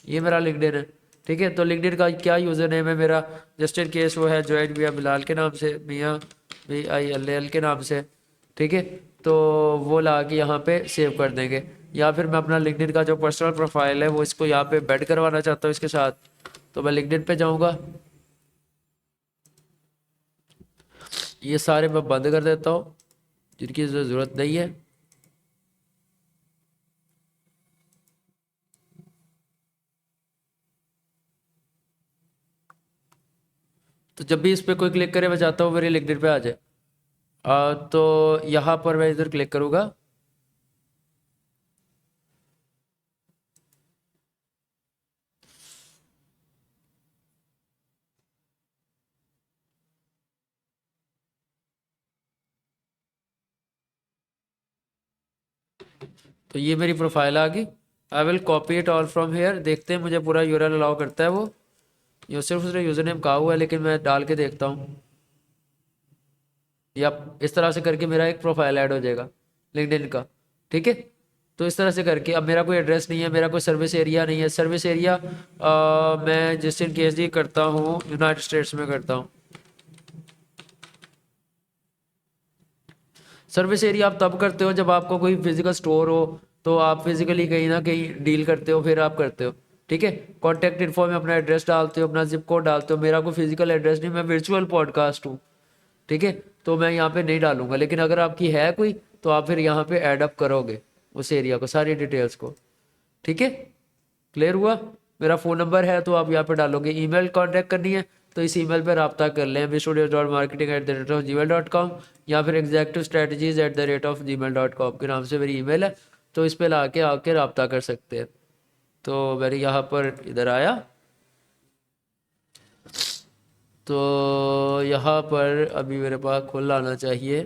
ये मेरा लिंक्डइन है। ठीक है, तो लिंक्डइन का क्या यूज़र नेम है मेरा, जस्ट इन केस वो है जोएड मियाँ बिलाल के नाम से, मियाँ BILL के नाम से। ठीक है, तो वो ला के यहाँ पे सेव कर देंगे। या फिर मैं अपना लिंक्डइन का जो पर्सनल प्रोफाइल है वो इसको यहाँ पे बैड करवाना चाहता हूँ इसके साथ, तो मैं लिंक्डइन पे जाऊँगा, ये सारे मैं बंद कर देता हूँ जिनकी ज़रूरत नहीं है। तो जब भी इस पर कोई क्लिक करे मैं चाहता हूँ मेरे लिंक्डइन पे आ जाए। तो यहाँ पर मैं इधर क्लिक करूँगा, तो ये मेरी प्रोफाइल आ गई। I will copy it all from here. देखते हैं मुझे पूरा यूआरएल अलाउ करता है वो, ये सिर्फ उसने यूज़र नेम कहा हुआ है लेकिन मैं डाल के देखता हूँ। या इस तरह से करके मेरा एक प्रोफाइल ऐड हो जाएगा लिंक्डइन का। ठीक है, तो इस तरह से करके अब मेरा कोई एड्रेस नहीं है, मेरा कोई सर्विस एरिया नहीं है। सर्विस एरिया मैं जिस इन केस ही करता हूँ यूनाइटेड स्टेट्स में करता हूँ। सर्विस एरिया आप तब करते हो जब आपको कोई फिजिकल स्टोर हो, तो आप फिजिकली कहीं ना कहीं डील करते हो फिर आप करते हो। ठीक है, कॉन्टैक्ट इन्फो में अपना एड्रेस डालते हो, अपना जिप कोड डालते हो। मेरा कोई फिजिकल एड्रेस नहीं, मैं वर्चुअल पॉडकास्ट हूँ। ठीक है, तो मैं यहाँ पे नहीं डालूंगा, लेकिन अगर आपकी है कोई तो आप फिर यहाँ पे ऐड अप करोगे उस एरिया को, सारी डिटेल्स को। ठीक है, क्लियर हुआ। मेरा फ़ोन नंबर है तो आप यहाँ पे डालोगे। ईमेल कांटेक्ट करनी है तो इस ईमेल पर रब्ता कर लें, bstudios.marketing@gmail.com या फिर executivstrategies@gmail.com के नाम से मेरी ईमेल है। तो इस पर ला के आके रब्ता कर सकते हैं। तो मैंने यहाँ पर इधर आया तो यहाँ पर अभी मेरे पास खुल आना चाहिए।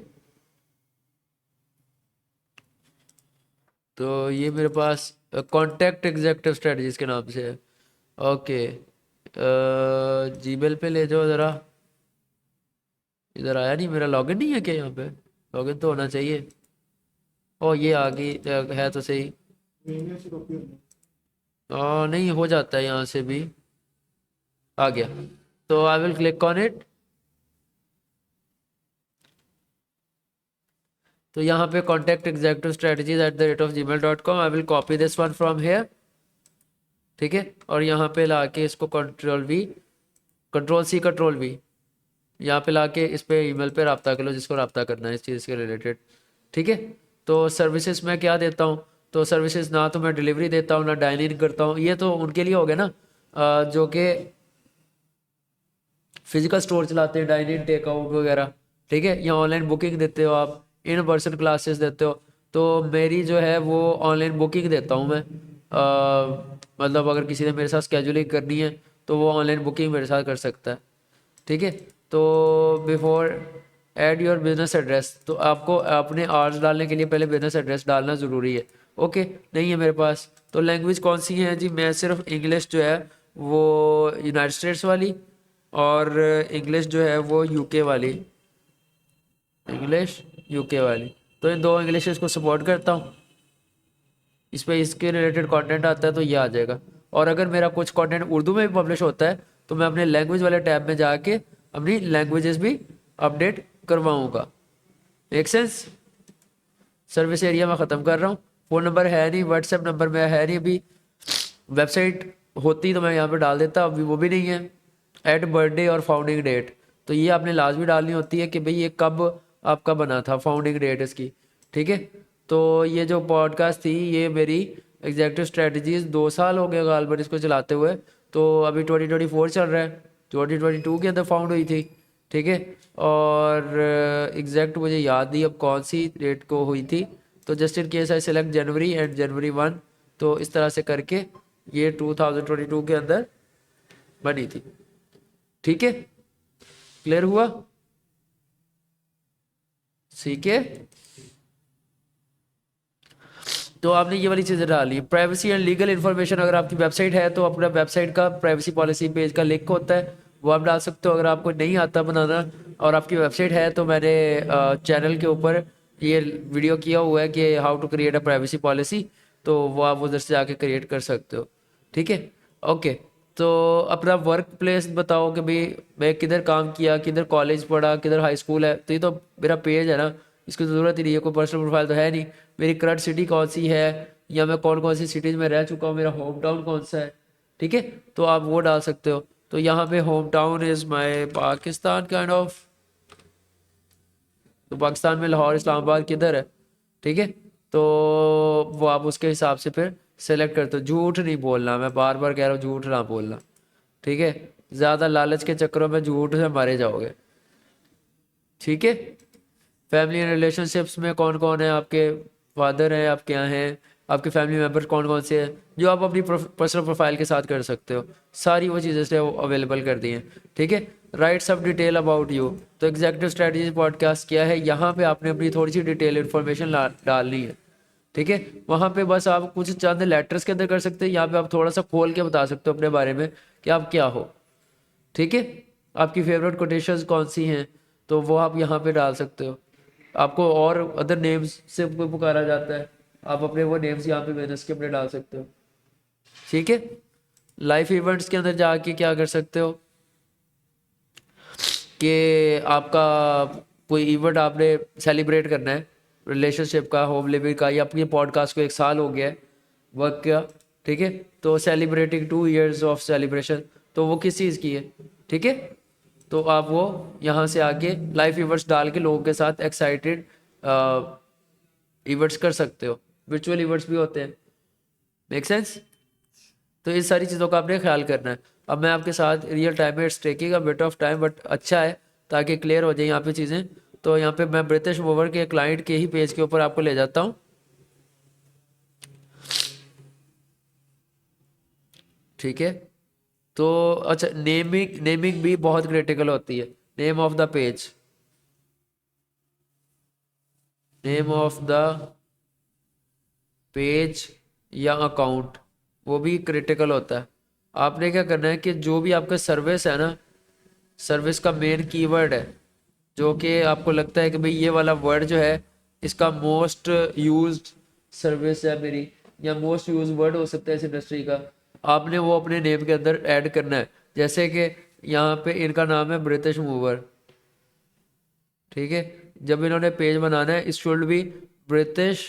तो ये मेरे पास कॉन्टैक्ट एग्जेक्टिव स्ट्रेटजीज के नाम से है। ओके, जीमेल पे ले जाओ ज़रा। इधर आया नहीं, मेरा लॉगिन नहीं है क्या यहाँ पे? लॉगिन तो होना चाहिए। ओ ये आ गई, है तो सही। ईमेल से कॉपी होना। नहीं हो जाता है यहाँ से भी, आ गया। तो I will click on it. तो यहाँ पे contact executive strategies @gmail.com, I will copy this one from here. ठीक है, और यहाँ पे ला के इसको कंट्रोल C यहाँ पे लाके इस पे ईमेल पे रब्ता कर लो जिसको रब्ता करना है इस चीज़ के रिलेटेड। ठीक है, तो सर्विसेज मैं क्या देता हूँ, तो सर्विसेज ना तो मैं डिलीवरी देता हूँ ना डाइन इन करता हूँ। ये तो उनके लिए हो गया ना जो कि फिजिकल स्टोर चलाते हैं, डाइन इन टेक आउट वगैरह। ठीक है, या ऑनलाइन बुकिंग देते हो आप, इन पर्सन क्लासेस देते हो। तो मेरी जो है वो ऑनलाइन बुकिंग देता हूँ मैं। मतलब अगर किसी ने मेरे साथ स्केजुलिंग करनी है तो वो ऑनलाइन बुकिंग मेरे साथ कर सकता है। ठीक है, तो before add your business address, तो आपको अपने आवर्स डालने के लिए पहले बिजनेस एड्रेस डालना ज़रूरी है। ओके, नहीं है मेरे पास, तो लैंग्वेज कौन सी है जी? मैं सिर्फ इंग्लिश जो है वो यूनाइटेड स्टेट्स वाली, और इंग्लिश जो है वो यूके वाली, इंग्लिश यूके वाली, तो इन दो इंग्लिश को सपोर्ट करता हूँ। इस पे इसके रिलेटेड कंटेंट आता है तो ये आ जाएगा। और अगर मेरा कुछ कंटेंट उर्दू में भी पब्लिश होता है तो मैं अपने लैंग्वेज वाले टैब में जाके अपनी लैंग्वेजेस भी अपडेट करवाऊँगा। Make sense? सर्विस एरिया में ख़त्म कर रहा हूँ। फ़ोन नंबर है नहीं, व्हाट्सएप नंबर में है नहीं अभी, वेबसाइट होती तो मैं यहाँ पे डाल देता, अभी वो भी नहीं है। ऐड बर्थडे और फाउंडिंग डेट, तो ये आपने लाजमी डालनी होती है कि भाई ये कब आपका बना था, फाउंडिंग डेट इसकी। ठीक है, तो ये जो पॉडकास्ट थी ये मेरी एग्जेक्टिव स्ट्रेटजीज 2 साल हो गए गालबन इसको चलाते हुए, तो अभी 2024 चल रहा है, 2022 के अंदर फाउंड हुई थी। ठीक है, और एग्जैक्ट मुझे याद नहीं अब कौन सी डेट को हुई थी, तो just in case I select January and January 1, तो इस तरह से करके ये 2022 के अंदर बनी थी। ठीक है, क्लियर हुआ? ठीक है, तो आपने ये वाली चीज़ें डाली। प्राइवेसी एंड लीगल इन्फॉर्मेशन, अगर आपकी वेबसाइट है तो अपना वेबसाइट का प्राइवेसी पॉलिसी पेज का लिंक होता है वो आप डाल सकते हो। अगर आपको नहीं आता बनाना और आपकी वेबसाइट है तो मैंने चैनल के ऊपर ये वीडियो किया हुआ है कि how to create a privacy policy, तो वो आप उधर से जाके क्रिएट कर सकते हो। ठीक है, ओके। तो अपना वर्क प्लेस बताओ कि भाई मैं किधर काम किया, किधर कॉलेज पढ़ा, किधर हाई स्कूल है, तो ये तो मेरा पेज है ना, इसकी ज़रूरत ही नहीं है, कोई पर्सनल प्रोफाइल तो है नहीं। मेरी करंट सिटी कौन सी है, या मैं कौन कौन सी सिटीज़ में रह चुका हूँ, मेरा होम टाउन कौन सा है। ठीक है, तो आप वो डाल सकते हो। तो यहाँ पे home town is my Pakistan kind of, तो पाकिस्तान में लाहौर इस्लामाबाद किधर है। ठीक है, तो वो आप उसके हिसाब से फिर सेलेक्ट करते हो। झूठ नहीं बोलना, मैं बार बार कह रहा हूँ झूठ ना बोलना। ठीक है, ज़्यादा लालच के चक्करों में झूठ से मारे जाओगे। ठीक है, फैमिली एंड रिलेशनशिप्स में कौन कौन है आपके, फादर हैं आपके यहाँ हैं, आपके फैमिली मेम्बर कौन कौन से हैं जो आप अपनी पर्सनल प्रोफाइल के साथ कर सकते हो, सारी वो चीज़ें से अवेलेबल कर दी हैं। ठीक है, राइट सब डिटेल अबाउट यू, तो एग्जेक्टिव स्ट्रेटजी पॉडकास्ट क्या है, यहाँ पे आपने अपनी थोड़ी सी डिटेल इन्फॉर्मेशन डालनी है। ठीक है, वहाँ पे बस आप कुछ चंद लेटर्स के अंदर कर सकते हैं, यहाँ पे आप थोड़ा सा खोल के बता सकते हो अपने बारे में कि आप क्या हो। ठीक है, आपकी फेवरेट कोटेशंस कौन सी हैं तो वो आप यहाँ पे डाल सकते हो। आपको और अदर नेम्स से कोई पुकारा जाता है, आप अपने वो नेम्स यहाँ पे बिजनेस के अपने डाल सकते हो। ठीक है, लाइफ इवेंट्स के अंदर जाके क्या कर सकते हो कि आपका कोई इवेंट आपने सेलिब्रेट करना है, रिलेशनशिप का, होम लिविंग का, या अपनी पॉडकास्ट को 1 साल हो गया है वर्क का। ठीक है, तो सेलिब्रेटिंग 2 years ऑफ सेलिब्रेशन, तो वो किस चीज़ की है। ठीक है, तो आप वो यहाँ से आके लाइव इवेंट्स डाल के लोगों के साथ एक्साइटेड इवेंट्स कर सकते हो। वर्चुअल इवेंट्स भी होते हैं। Make sense? तो इन सारी चीज़ों का आपने ख्याल करना है। अब मैं आपके साथ रियल टाइम में, it's taking a bit of time but अच्छा है ताकि क्लियर हो जाए यहाँ पे चीज़ें। तो यहाँ पे मैं ब्रिटिश मूवर के क्लाइंट के ही पेज के ऊपर आपको ले जाता हूँ। ठीक है, तो अच्छा, नेमिंग नेमिंग भी बहुत क्रिटिकल होती है। Name of the page, name of the page या अकाउंट, वो भी क्रिटिकल होता है। आपने क्या करना है कि जो भी आपका सर्विस है ना, सर्विस का मेन कीवर्ड है, जो कि आपको लगता है कि भाई ये वाला वर्ड जो है इसका मोस्ट यूज्ड सर्विस है मेरी, या मोस्ट यूज वर्ड हो सकता है इस इंडस्ट्री का, आपने वो अपने नेम के अंदर ऐड करना है। जैसे कि यहाँ पे इनका नाम है ब्रिटिश मूवर। ठीक है, जब इन्होंने पेज बनाना है, it should be British,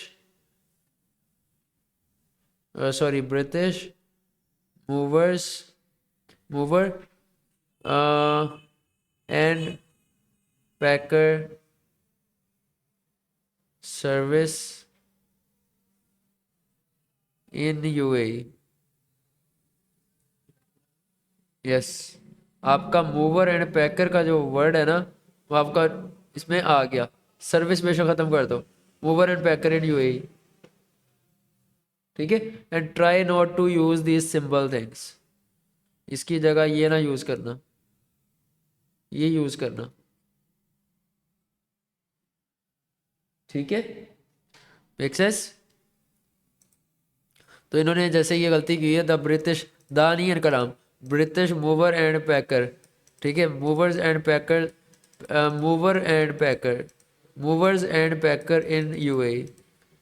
sorry, British movers, mover and packer service in UAE. Yes, आपका मूवर एंड पैकर का जो वर्ड है ना वो आपका इसमें आ गया। सर्विस में से ख़त्म कर दो, mover and packer in UAE. ठीक है। And try not to use these simple things, इसकी जगह ये ना यूज करना, ये यूज करना, ठीक है। Make sense. तो इन्होंने जैसे ये गलती की है, द ब्रिटिश, द नहीं है इनका नाम, ब्रिटिश मूवर एंड पैकर, ठीक है, movers and packer, mover and packer, movers and packer in UAE,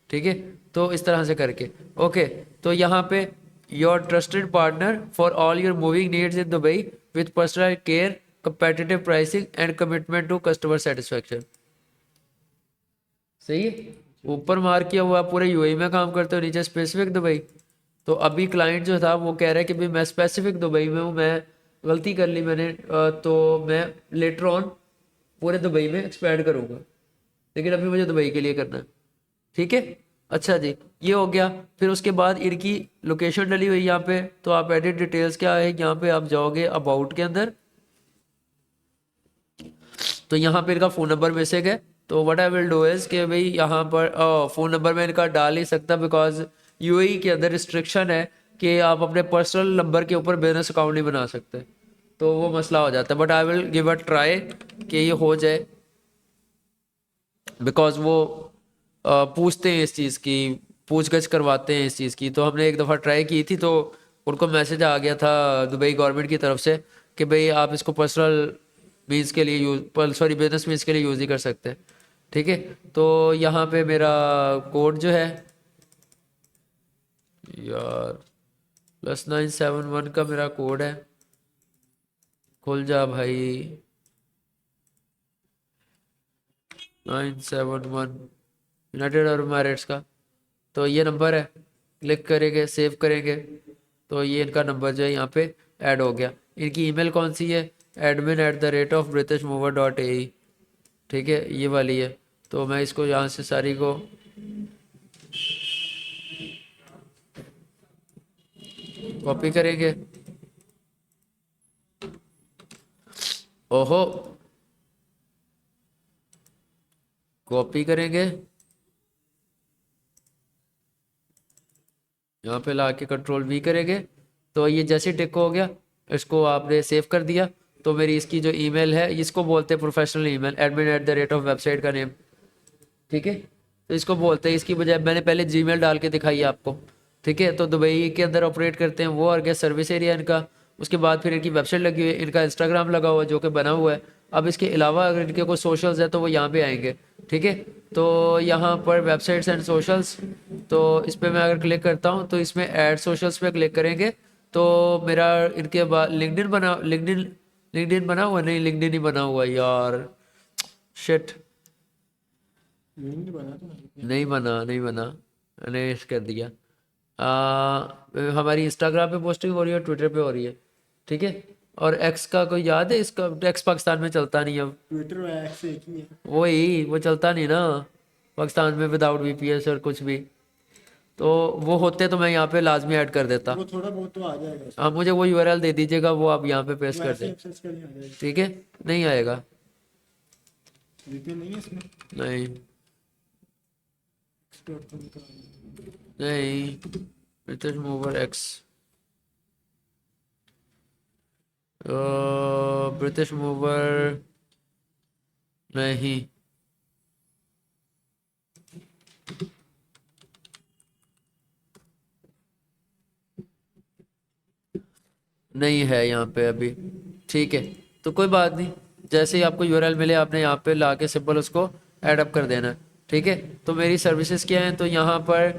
ठीक है। तो इस तरह से करके ओके। तो यहाँ पे your trusted partner for all your moving needs in Dubai with personal care, competitive pricing and commitment to customer satisfaction। सही है। ऊपर मार्क किया हुआ पूरे यूएई में काम करते हो, नीचे स्पेसिफिक दुबई। तो अभी क्लाइंट जो था वो कह रहा है कि भाई मैं स्पेसिफिक दुबई में हूँ, मैं गलती कर ली मैंने, तो मैं लेटर ऑन पूरे दुबई में एक्सपैंड करूँगा, लेकिन अभी मुझे दुबई के लिए करना है, ठीक है। अच्छा जी, ये हो गया। फिर उसके बाद इनकी लोकेशन डली हुई यहाँ पे, तो आप एडिट डिटेल्स क्या है, यहाँ पे आप जाओगे अबाउट के अंदर, तो यहाँ पे इनका फ़ोन नंबर मिसिंग है। तो what I will do is कि भाई यहाँ पर फ़ोन नंबर मैं इनका डाल नहीं सकता, बिकॉज यूएई के अंदर रिस्ट्रिक्शन है कि आप अपने पर्सनल नंबर के ऊपर बिजनेस अकाउंट नहीं बना सकते, तो वो मसला हो जाता है। But I will give a try कि ये हो जाए, बिकॉज वो पूछते हैं इस चीज़ की, पूछगछ करवाते हैं इस चीज़ की। तो हमने एक दफ़ा ट्राई की थी, तो उनको मैसेज आ गया था दुबई गवर्नमेंट की तरफ से कि भाई आप इसको पर्सनल मीन्स के लिए यूज़, सॉरी बिजनेस मीन्स के लिए यूज़ ही कर सकते हैं, ठीक है। तो यहाँ पे मेरा कोड जो है यार, +971 का मेरा कोड है, खुल जा भाई, 971 यूनाइटेड अरब एमिरेट्स का। तो ये नंबर है, क्लिक करेंगे, सेव करेंगे, तो ये इनका नंबर जो है यहाँ पे ऐड हो गया। इनकी ईमेल कौन सी है, admin@britishmover.ae, ठीक है, ये वाली है। तो मैं इसको यहाँ से सारी को कॉपी करेंगे। ओहो, कॉपी करेंगे, यहाँ पे ला के कंट्रोल V करेंगे। तो ये जैसे टिक हो गया, इसको आपने सेव कर दिया। तो मेरी इसकी जो ईमेल है, इसको बोलते हैं प्रोफेशनल ईमेल, admin@वेबसाइट का नेम, ठीक है। तो इसको बोलते हैं, इसकी बजाय मैंने पहले जीमेल डाल के दिखाई है आपको, ठीक है। तो दुबई के अंदर ऑपरेट करते हैं वो, और क्या सर्विस एरिया इनका। उसके बाद फिर इनकी वेबसाइट लगी हुई है, इनका इंस्टाग्राम लगा हुआ है जो कि बना हुआ है। अब इसके अलावा अगर इनके कोई सोशल्स है तो वो यहाँ पे आएंगे, ठीक है। तो यहाँ पर वेबसाइट्स एंड सोशल्स, तो इस पर मैं अगर क्लिक करता हूँ तो इसमें ऐड सोशल्स पे क्लिक करेंगे, तो मेरा इनके बाद लिंक्डइन बना हुआ, नहीं लिंक्डइन ही बना हुआ यार, शिट, नहीं बना तो नहीं बना, मैंने इस कर दिया। हमारी इंस्टाग्राम पे पोस्टिंग हो रही है और ट्विटर पे हो रही है, ठीक है। और एक्स का कोई याद है, इसका एक्स पाकिस्तान में चलता नहीं अब, ट्विटर और एक्स एक ही है। वही वो चलता नहीं ना पाकिस्तान में विदाउट वीपीएस और कुछ भी। तो वो होते तो मैं यहाँ पे लाजमी ऐड कर देता। वो थोड़ा बहुत तो आ जाएगा उसमें। आप मुझे वो यूआरएल दे दीजिएगा, वो आप यहाँ पे पेस्ट वो कर ऐसे दें, ही सर्च करके आ जाएगा। ठीक है। नहीं आएगा, वीपीएन नहीं है इसमें। नहीं x.com का। नहीं, British mover X, British mover नहीं, नहीं है यहाँ पे अभी, ठीक है। तो कोई बात नहीं, जैसे ही आपको यूआरएल मिले आपने यहाँ पे ला के सिंपल उसको ऐड अप कर देना है, ठीक है। तो मेरी सर्विसेज क्या हैं, तो यहाँ पर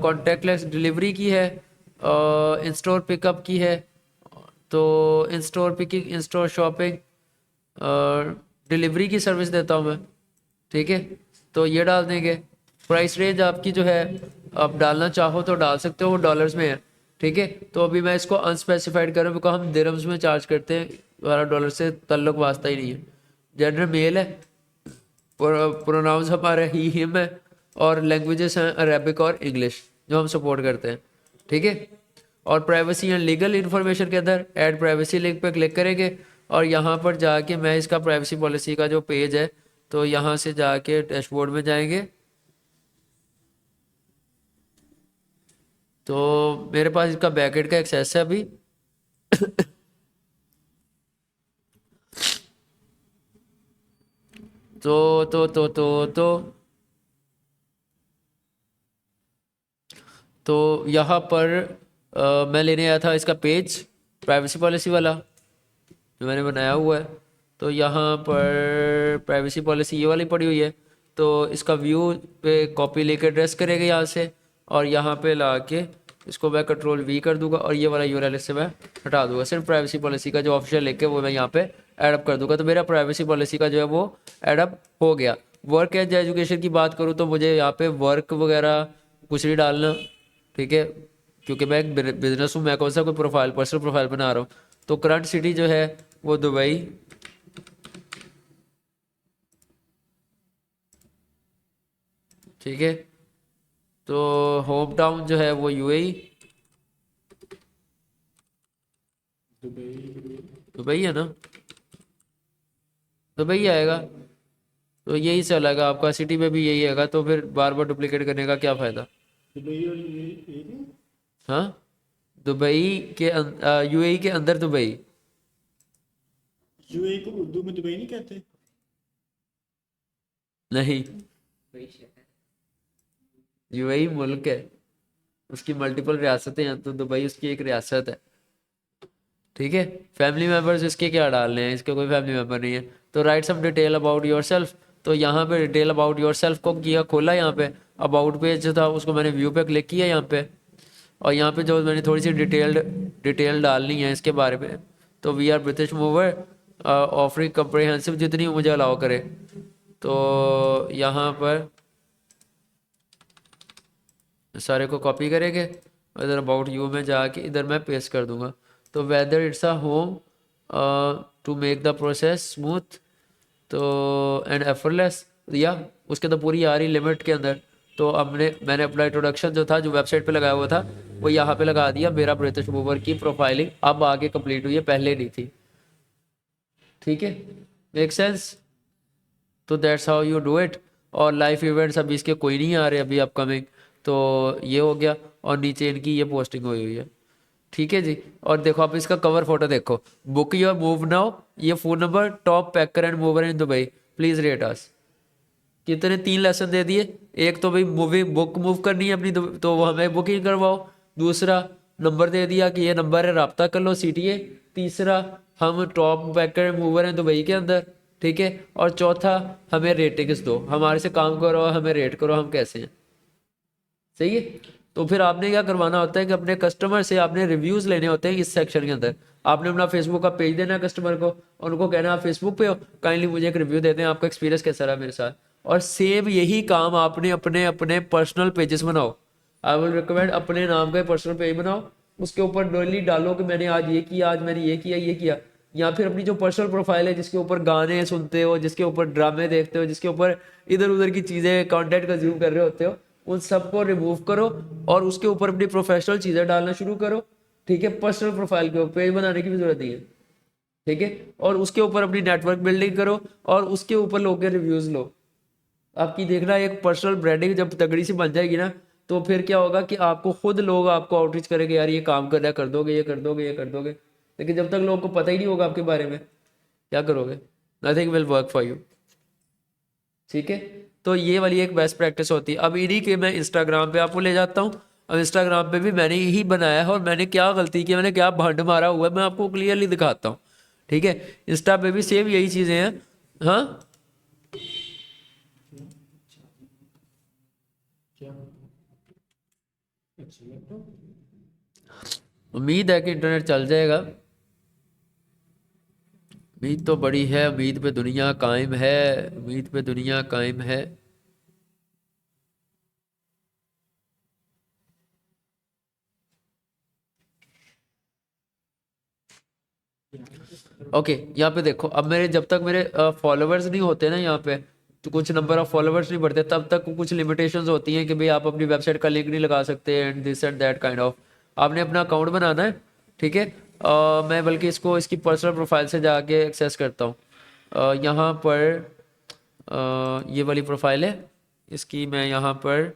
कॉन्टेक्टलेस डिलीवरी की है, इन स्टोर पिकअप की है, तो इन स्टोर पिकिंग, इन स्टोर शॉपिंग, डिलीवरी की सर्विस देता हूँ मैं, ठीक है। तो ये डाल देंगे। प्राइस रेंज आपकी जो है, आप डालना चाहो तो डाल सकते हो, वो डॉलर्स में है, ठीक है। तो अभी मैं इसको अनस्पेसिफाइड कर रहा हूँ, बिकॉज हम दिरम्स में चार्ज करते हैं, हमारा डॉलर से ताल्लुक वास्ता ही नहीं है। जेंडर मेल है, प्रोनाउंस हमारे ही हिम है, और लैंग्वेजेस हैं अरेबिक और इंग्लिश जो हम सपोर्ट करते हैं, ठीक है। और प्राइवेसी एंड लीगल इन्फॉर्मेशन के अंदर ऐड प्राइवेसी लिंक पे क्लिक करेंगे, और यहाँ पर जाके मैं इसका प्राइवेसी पॉलिसी का जो पेज है, तो यहाँ से जाके डैशबोर्ड में जाएंगे, तो मेरे पास इसका बैकेट का एक्सेस है अभी। तो तो यहाँ पर मैं लेने आया था इसका पेज, प्राइवेसी पॉलिसी वाला जो मैंने बनाया हुआ है। तो यहाँ पर प्राइवेसी पॉलिसी ये वाली पड़ी हुई है। तो इसका व्यू पे कॉपी लेकर ड्रेस करेगा यहाँ से, और यहाँ पे ला के इसको मैं कंट्रोल वी कर दूंगा, और ये वाला यूआरएल इससे मैं हटा दूंगा। सिर्फ प्राइवेसी पॉलिसी का जो ऑफिशियल लिंक है वो मैं यहाँ पे एडअप कर दूंगा। तो मेरा प्राइवेसी पॉलिसी का जो है वो एडअप हो गया। वर्क एज एजुकेशन की बात करूँ तो मुझे यहाँ पे वर्क वगैरह कुछ नहीं डालना, ठीक है, क्योंकि मैं एक बिजनेस हूँ, मैं कौन सा कोई प्रोफाइल पर्सनल प्रोफाइल बना रहा हूँ। तो करंट सिटी जो है वो दुबई, ठीक है। तो होम टाउन जो है वो यूएई, दुबई। दुबई है ना, दुबई आएगा। तो यही चलेगा आपका, सिटी में भी यही आएगा, तो फिर बार बार डुप्लीकेट करने का क्या फ़ायदा। दुबई और एक है। हाँ, दुबई के यूएई के अंदर दुबई। यूएई को उर्दू में दुबई नहीं कहते। नहीं, यूएई मुल्क है, उसकी मल्टीपल रियासतें हैं, तो दुबई उसकी एक रियासत है, ठीक है। फैमिली मेम्बर्स इसके क्या डालने हैं, इसके कोई फैमिली मेम्बर नहीं है। तो write some detail about yourself. तो यहाँ पे डिटेल अबाउट योर सेल्फ को किया, खोला यहाँ पे अबाउट पेज जो था उसको मैंने व्यू पे क्लिक किया यहाँ पे, और यहाँ पे जो मैंने थोड़ी सी डिटेल डालनी है इसके बारे में। तो we are British mover offering comprehensive, जितनी मुझे अलाउ करे। तो यहाँ पर सारे को कॉपी करेंगे, इधर अबाउट यू में जाके इधर मैं पेस्ट कर दूंगा। तो whether it's a home to make the process smooth, तो एंड एफर्टलेस, या उसके तो पूरी आ रही लिमिट के अंदर। तो मैंने अपना इंट्रोडक्शन जो था, जो वेबसाइट पे लगाया हुआ था, वो यहाँ पे लगा दिया। मेरा ब्रिटिश मूवर की प्रोफाइलिंग अब आगे कंप्लीट हुई है, पहले नहीं थी, ठीक है। Make sense. तो that's how you do it. और लाइव इवेंट्स अभी इसके कोई नहीं आ रहे अभी अपकमिंग। तो ये हो गया, और नीचे इनकी ये पोस्टिंग हुई हुई है, ठीक है जी। और देखो आप इसका कवर फोटो देखो, बुक योर मूव नाउ, ये phone number, top packer and mover in Dubai, please rate us. कितने 3 लेसन दे दिए। एक तो भाई मूवी बुक मूव करनी है अपनी, तो वो हमें बुकिंग करवाओ। दूसरा नंबर दे दिया कि ये नंबर है, रब्ता कर लो सीटीए। तीसरा हम टॉप पैकर एंड मूवर हैं दुबई के अंदर, ठीक है। और चौथा हमें रेटिंग्स दो, हमारे से काम करो, हमें रेट करो, हम कैसे हैं, सही है। तो फिर आपने क्या करवाना होता है कि अपने कस्टमर से आपने रिव्यूज़ लेने होते हैं इस सेक्शन के अंदर। आपने अपना फेसबुक का पेज देना है कस्टमर को, और उनको कहना आप फेसबुक पे हो, काइंडली मुझे एक रिव्यू दे दें, आपका एक्सपीरियंस कैसा रहा मेरे साथ। और सेम यही काम आपने अपने अपने पर्सनल पेजेस बनाओ। आई विल रिकमेंड अपने नाम का पर्सनल पेज बनाओ, उसके ऊपर डेली डालो कि मैंने आज ये किया, आज मैंने ये किया, ये किया। या फिर अपनी जो पर्सनल प्रोफाइल है, जिसके ऊपर गाने सुनते हो, जिसके ऊपर ड्रामे देखते हो, जिसके ऊपर इधर उधर की चीज़ें कंटेंट कंज्यूम कर रहे होते हो, उन सबको रिमूव करो, और उसके ऊपर अपनी प्रोफेशनल चीज़ें डालना शुरू करो, ठीक है। पर्सनल प्रोफाइल के ऊपर पेज बनाने की भी जरूरत नहीं है, ठीक है। और उसके ऊपर अपनी नेटवर्क बिल्डिंग करो, और उसके ऊपर लोगों के रिव्यूज़ लो। आपकी देखना एक पर्सनल ब्रांडिंग जब तगड़ी सी बन जाएगी ना, तो फिर क्या होगा कि आपको खुद लोग आपको आउटरीच करेंगे, यार ये काम कर रहा है, कर दोगे, ये कर दोगे, ये कर दोगे। लेकिन जब तक लोगों को पता ही नहीं होगा आपके बारे में, क्या करोगे, nothing will work for you, ठीक है। तो ये वाली एक बेस्ट प्रैक्टिस होती है। अब इन्हीं के मैं इंस्टाग्राम पे आपको ले जाता हूँ। अब इंस्टाग्राम पे भी मैंने यही बनाया है, और मैंने क्या गलती की, मैंने क्या भंड मारा हुआ है, मैं आपको क्लियरली दिखाता हूँ, ठीक है। इंस्टा पे भी सेम यही चीज़ें हैं। हाँ, क्या अच्छा लैपटॉप। उम्मीद है कि इंटरनेट चल जाएगा। उम्मीद तो बड़ी है, उम्मीद पे दुनिया कायम है, उम्मीद पे दुनिया कायम है। ओके, यहाँ पे देखो, अब मेरे जब तक मेरे फॉलोअर्स नहीं होते ना यहाँ पे, तो कुछ नंबर ऑफ फॉलोअर्स नहीं बढ़ते, तब तक कुछ लिमिटेशंस होती हैं कि भाई आप अपनी वेबसाइट का लिंक नहीं लगा सकते, and this and that kind of. आपने अपना अकाउंट बनाना है, ठीक है। मैं बल्कि इसको इसकी पर्सनल प्रोफाइल से जाके एक्सेस करता हूँ। यहाँ पर ये वाली प्रोफाइल है इसकी, मैं यहाँ पर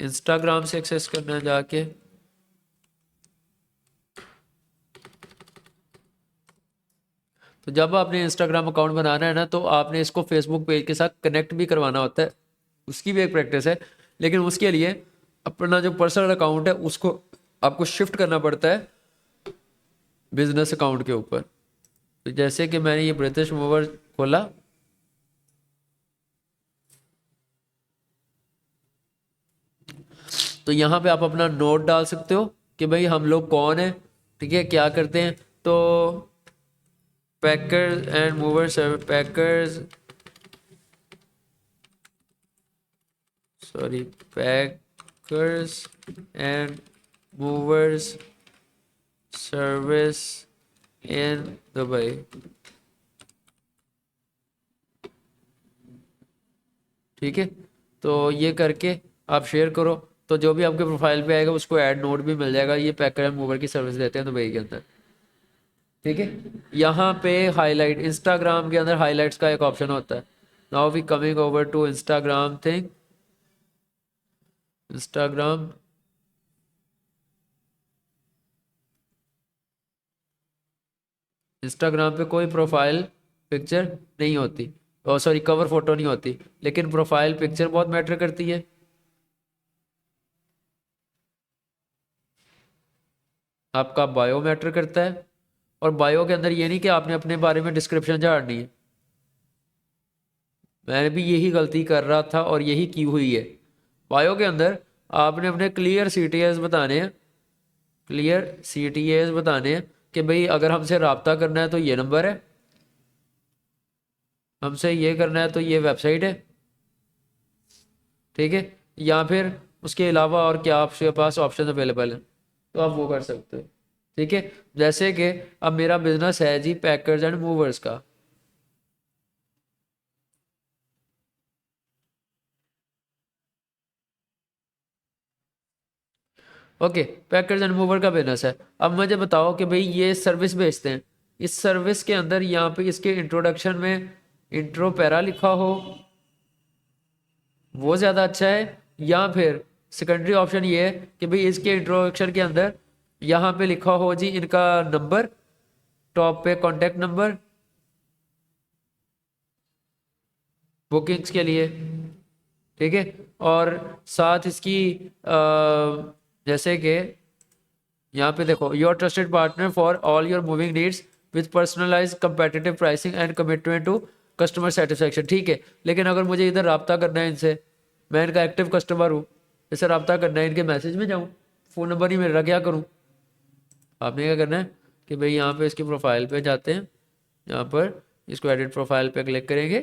इंस्टाग्राम से एक्सेस करना है जाके। तो जब आपने इंस्टाग्राम अकाउंट बनाना है ना, तो आपने इसको फेसबुक पेज के साथ कनेक्ट भी करवाना होता है, उसकी भी एक प्रैक्टिस है। लेकिन उसके लिए अपना जो पर्सनल अकाउंट है उसको आपको शिफ्ट करना पड़ता है बिजनेस अकाउंट के ऊपर। तो जैसे कि मैंने ये ब्रिटिश मूवर खोला, तो यहाँ पे आप अपना नोट डाल सकते हो कि भाई हम लोग कौन है, ठीक है, क्या करते हैं। तो packers and movers, packers, sorry, packers and movers service in Dubai. ठीक है, तो ये करके आप शेयर करो, तो जो भी आपके प्रोफाइल पे आएगा उसको ऐड नोट भी मिल जाएगा। ये पैकर एंड मूवर की सर्विस देते हैं दुबई के अंदर। ठीक है, यहाँ पे हाईलाइट, इंस्टाग्राम के अंदर हाईलाइट्स का एक ऑप्शन होता है। Now we coming over to Instagram thing, Instagram. Instagram पे कोई प्रोफाइल पिक्चर नहीं होती, और सॉरी कवर फोटो नहीं होती, लेकिन प्रोफाइल पिक्चर बहुत मैटर करती है। आपका बायो मैटर करता है, और बायो के अंदर ये नहीं कि आपने अपने बारे में डिस्क्रिप्शन झाड़नी है। मैं भी यही गलती कर रहा था और यही की हुई है। बायो के अंदर आपने अपने क्लियर CTAs बताने हैं, क्लियर CTAs बताने हैं कि भाई अगर हमसे रब्ता करना है तो ये नंबर है, हमसे ये करना है तो ये वेबसाइट है। ठीक है, या फिर उसके अलावा और क्या आपके पास ऑप्शन अवेलेबल है, तो आप वो कर सकते हो। ठीक है, जैसे कि अब मेरा बिजनेस है जी पैकर्स एंड मूवर्स का। ओके, पैकर्स एंड मूवर का बिजनेस है। अब मुझे बताओ कि भाई ये सर्विस बेचते हैं, इस सर्विस के अंदर यहाँ पे इसके इंट्रोडक्शन में इंट्रो पैरा लिखा हो वो ज़्यादा अच्छा है, या फिर सेकेंडरी ऑप्शन ये है कि भाई इसके इंट्रोडक्शन के अंदर यहाँ पे लिखा हो जी इनका नंबर, टॉप पे कॉन्टैक्ट नंबर बुकिंग्स के लिए। ठीक है, और साथ इसकी जैसे कि यहाँ पे देखो, your trusted partner for all your moving needs with personalize competitive pricing and commitment to customer satisfaction. ठीक है, लेकिन अगर मुझे इधर रब्ता करना है इनसे, मैं इनका एक्टिव कस्टमर हूँ, इससे रब्ता करना है, इनके मैसेज में जाऊँ, फ़ोन नंबर ही मेरा, क्या करूँ। आपने क्या करना है कि भाई यहाँ पे इसकी प्रोफाइल पे जाते हैं, यहाँ पर इसको एडिट प्रोफाइल पे क्लिक करेंगे,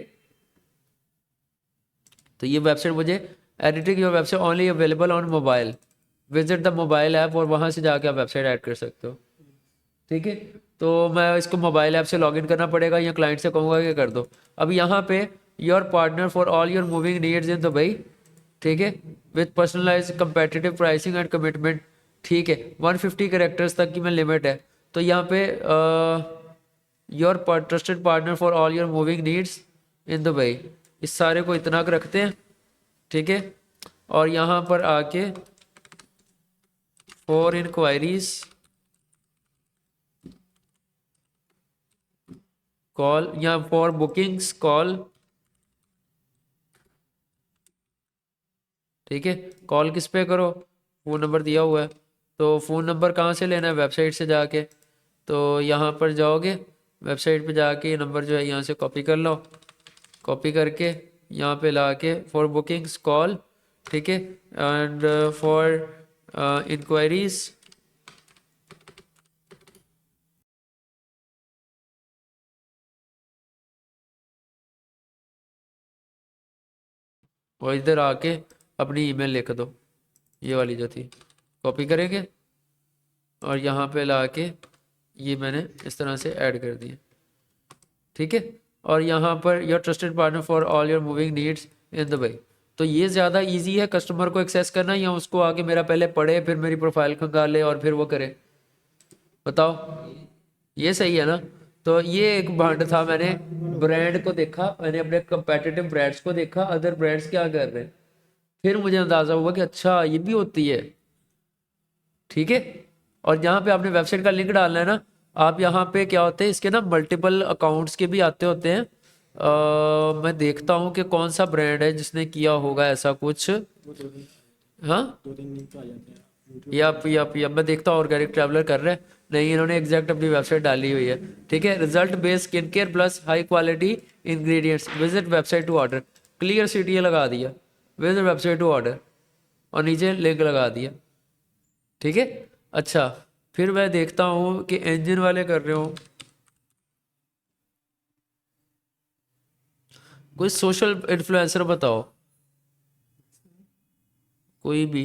तो ये वेबसाइट मुझे editing your website only available on mobile, visit the mobile app, और वहाँ से जाके आप वेबसाइट ऐड कर सकते हो। ठीक है, तो मैं इसको मोबाइल ऐप से लॉगिन करना पड़ेगा या क्लाइंट से कहूँगा कि कर दो। अब यहाँ पे your partner for all your moving needs in Dubai, ठीक है, with personalize competitive pricing and commitment. ठीक है, 150 कैरेक्टर्स तक की मैं लिमिट है। तो यहाँ पे your trusted partner for all your moving needs in Dubai, इस सारे को इतना रखते हैं। ठीक है, और यहाँ पर आके फॉर इंक्वायरीज कॉल, या फॉर बुकिंग्स कॉल। ठीक है, कॉल किस पे करो, फ़ोन नंबर दिया हुआ है, तो फ़ोन नंबर कहाँ से लेना है, वेबसाइट से जाके। तो यहाँ पर जाओगे, वेबसाइट पे जाके ये नंबर जो है यहाँ से कॉपी कर लो, कॉपी करके यहाँ पे ला के फॉर बुकिंग्स कॉल। ठीक है, एंड फॉर इंक्वायरीज और इधर आके अपनी ईमेल लिख दो, ये वाली जो थी, कॉपी करेंगे और यहाँ पे ला के ये मैंने इस तरह से ऐड कर दिया। ठीक है, और यहाँ per your trusted partner for all your moving needs in Dubai. तो ये ज़्यादा इजी है कस्टमर को एक्सेस करना, या उसको आके मेरा पहले पढ़े फिर मेरी प्रोफाइल खंगाले और फिर वो करे, बताओ। ये सही है ना। तो ये एक भंड था, मैंने ब्रांड को देखा, मैंने अपने कंपेटिटिव ब्रांड्स को देखा, अदर ब्रांड्स क्या कर रहे हैं, फिर मुझे अंदाज़ा हुआ कि अच्छा ये भी होती है। ठीक है, और यहाँ पे आपने वेबसाइट का लिंक डालना है ना, आप यहाँ पे क्या होते हैं, इसके ना मल्टीपल अकाउंट्स के भी आते होते हैं। मैं देखता हूँ कि कौन सा ब्रांड है जिसने किया होगा ऐसा कुछ। वो हाँ, 2-3 दिन तो आ जाते हैं यूट्यूब पे। यप मैं देखता हूँ ऑर्गेनिक ट्रैवलर कर रहे हैं। नहीं, इन्होंने एग्जैक्ट अपनी वेबसाइट डाली हुई है। ठीक है, result based skin care plus high quality ingredients, visit website to order. Clear city लगा दिया, विजिट वेबसाइट टू ऑर्डर, और नीचे लिंक लगा दिया। ठीक है, अच्छा फिर मैं देखता हूँ कि इंजन वाले कर रहे हो। कोई सोशल इन्फ्लुएंसर बताओ, कोई भी।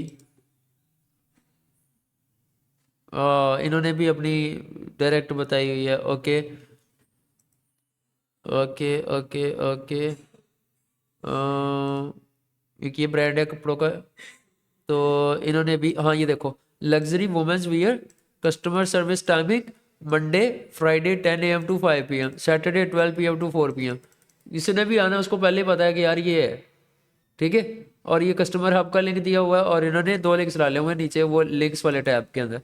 इन्होंने भी अपनी डायरेक्ट बताई हुई है। Okay okay okay okay. एक ये ब्रांड है कपड़ों का, तो इन्होंने भी, हाँ ये देखो, luxury women's wear, customer service timing Monday Friday 10 AM to 5 PM, Saturday 12 PM to 4 PM। जिसने भी आना उसको पहले ही पता है कि यार ये है। ठीक है, और ये कस्टमर हब का लिंक दिया हुआ है, और इन्होंने 2 लिंक्स डाले हुए हैं नीचे वो लिंक्स वाले टैब के अंदर,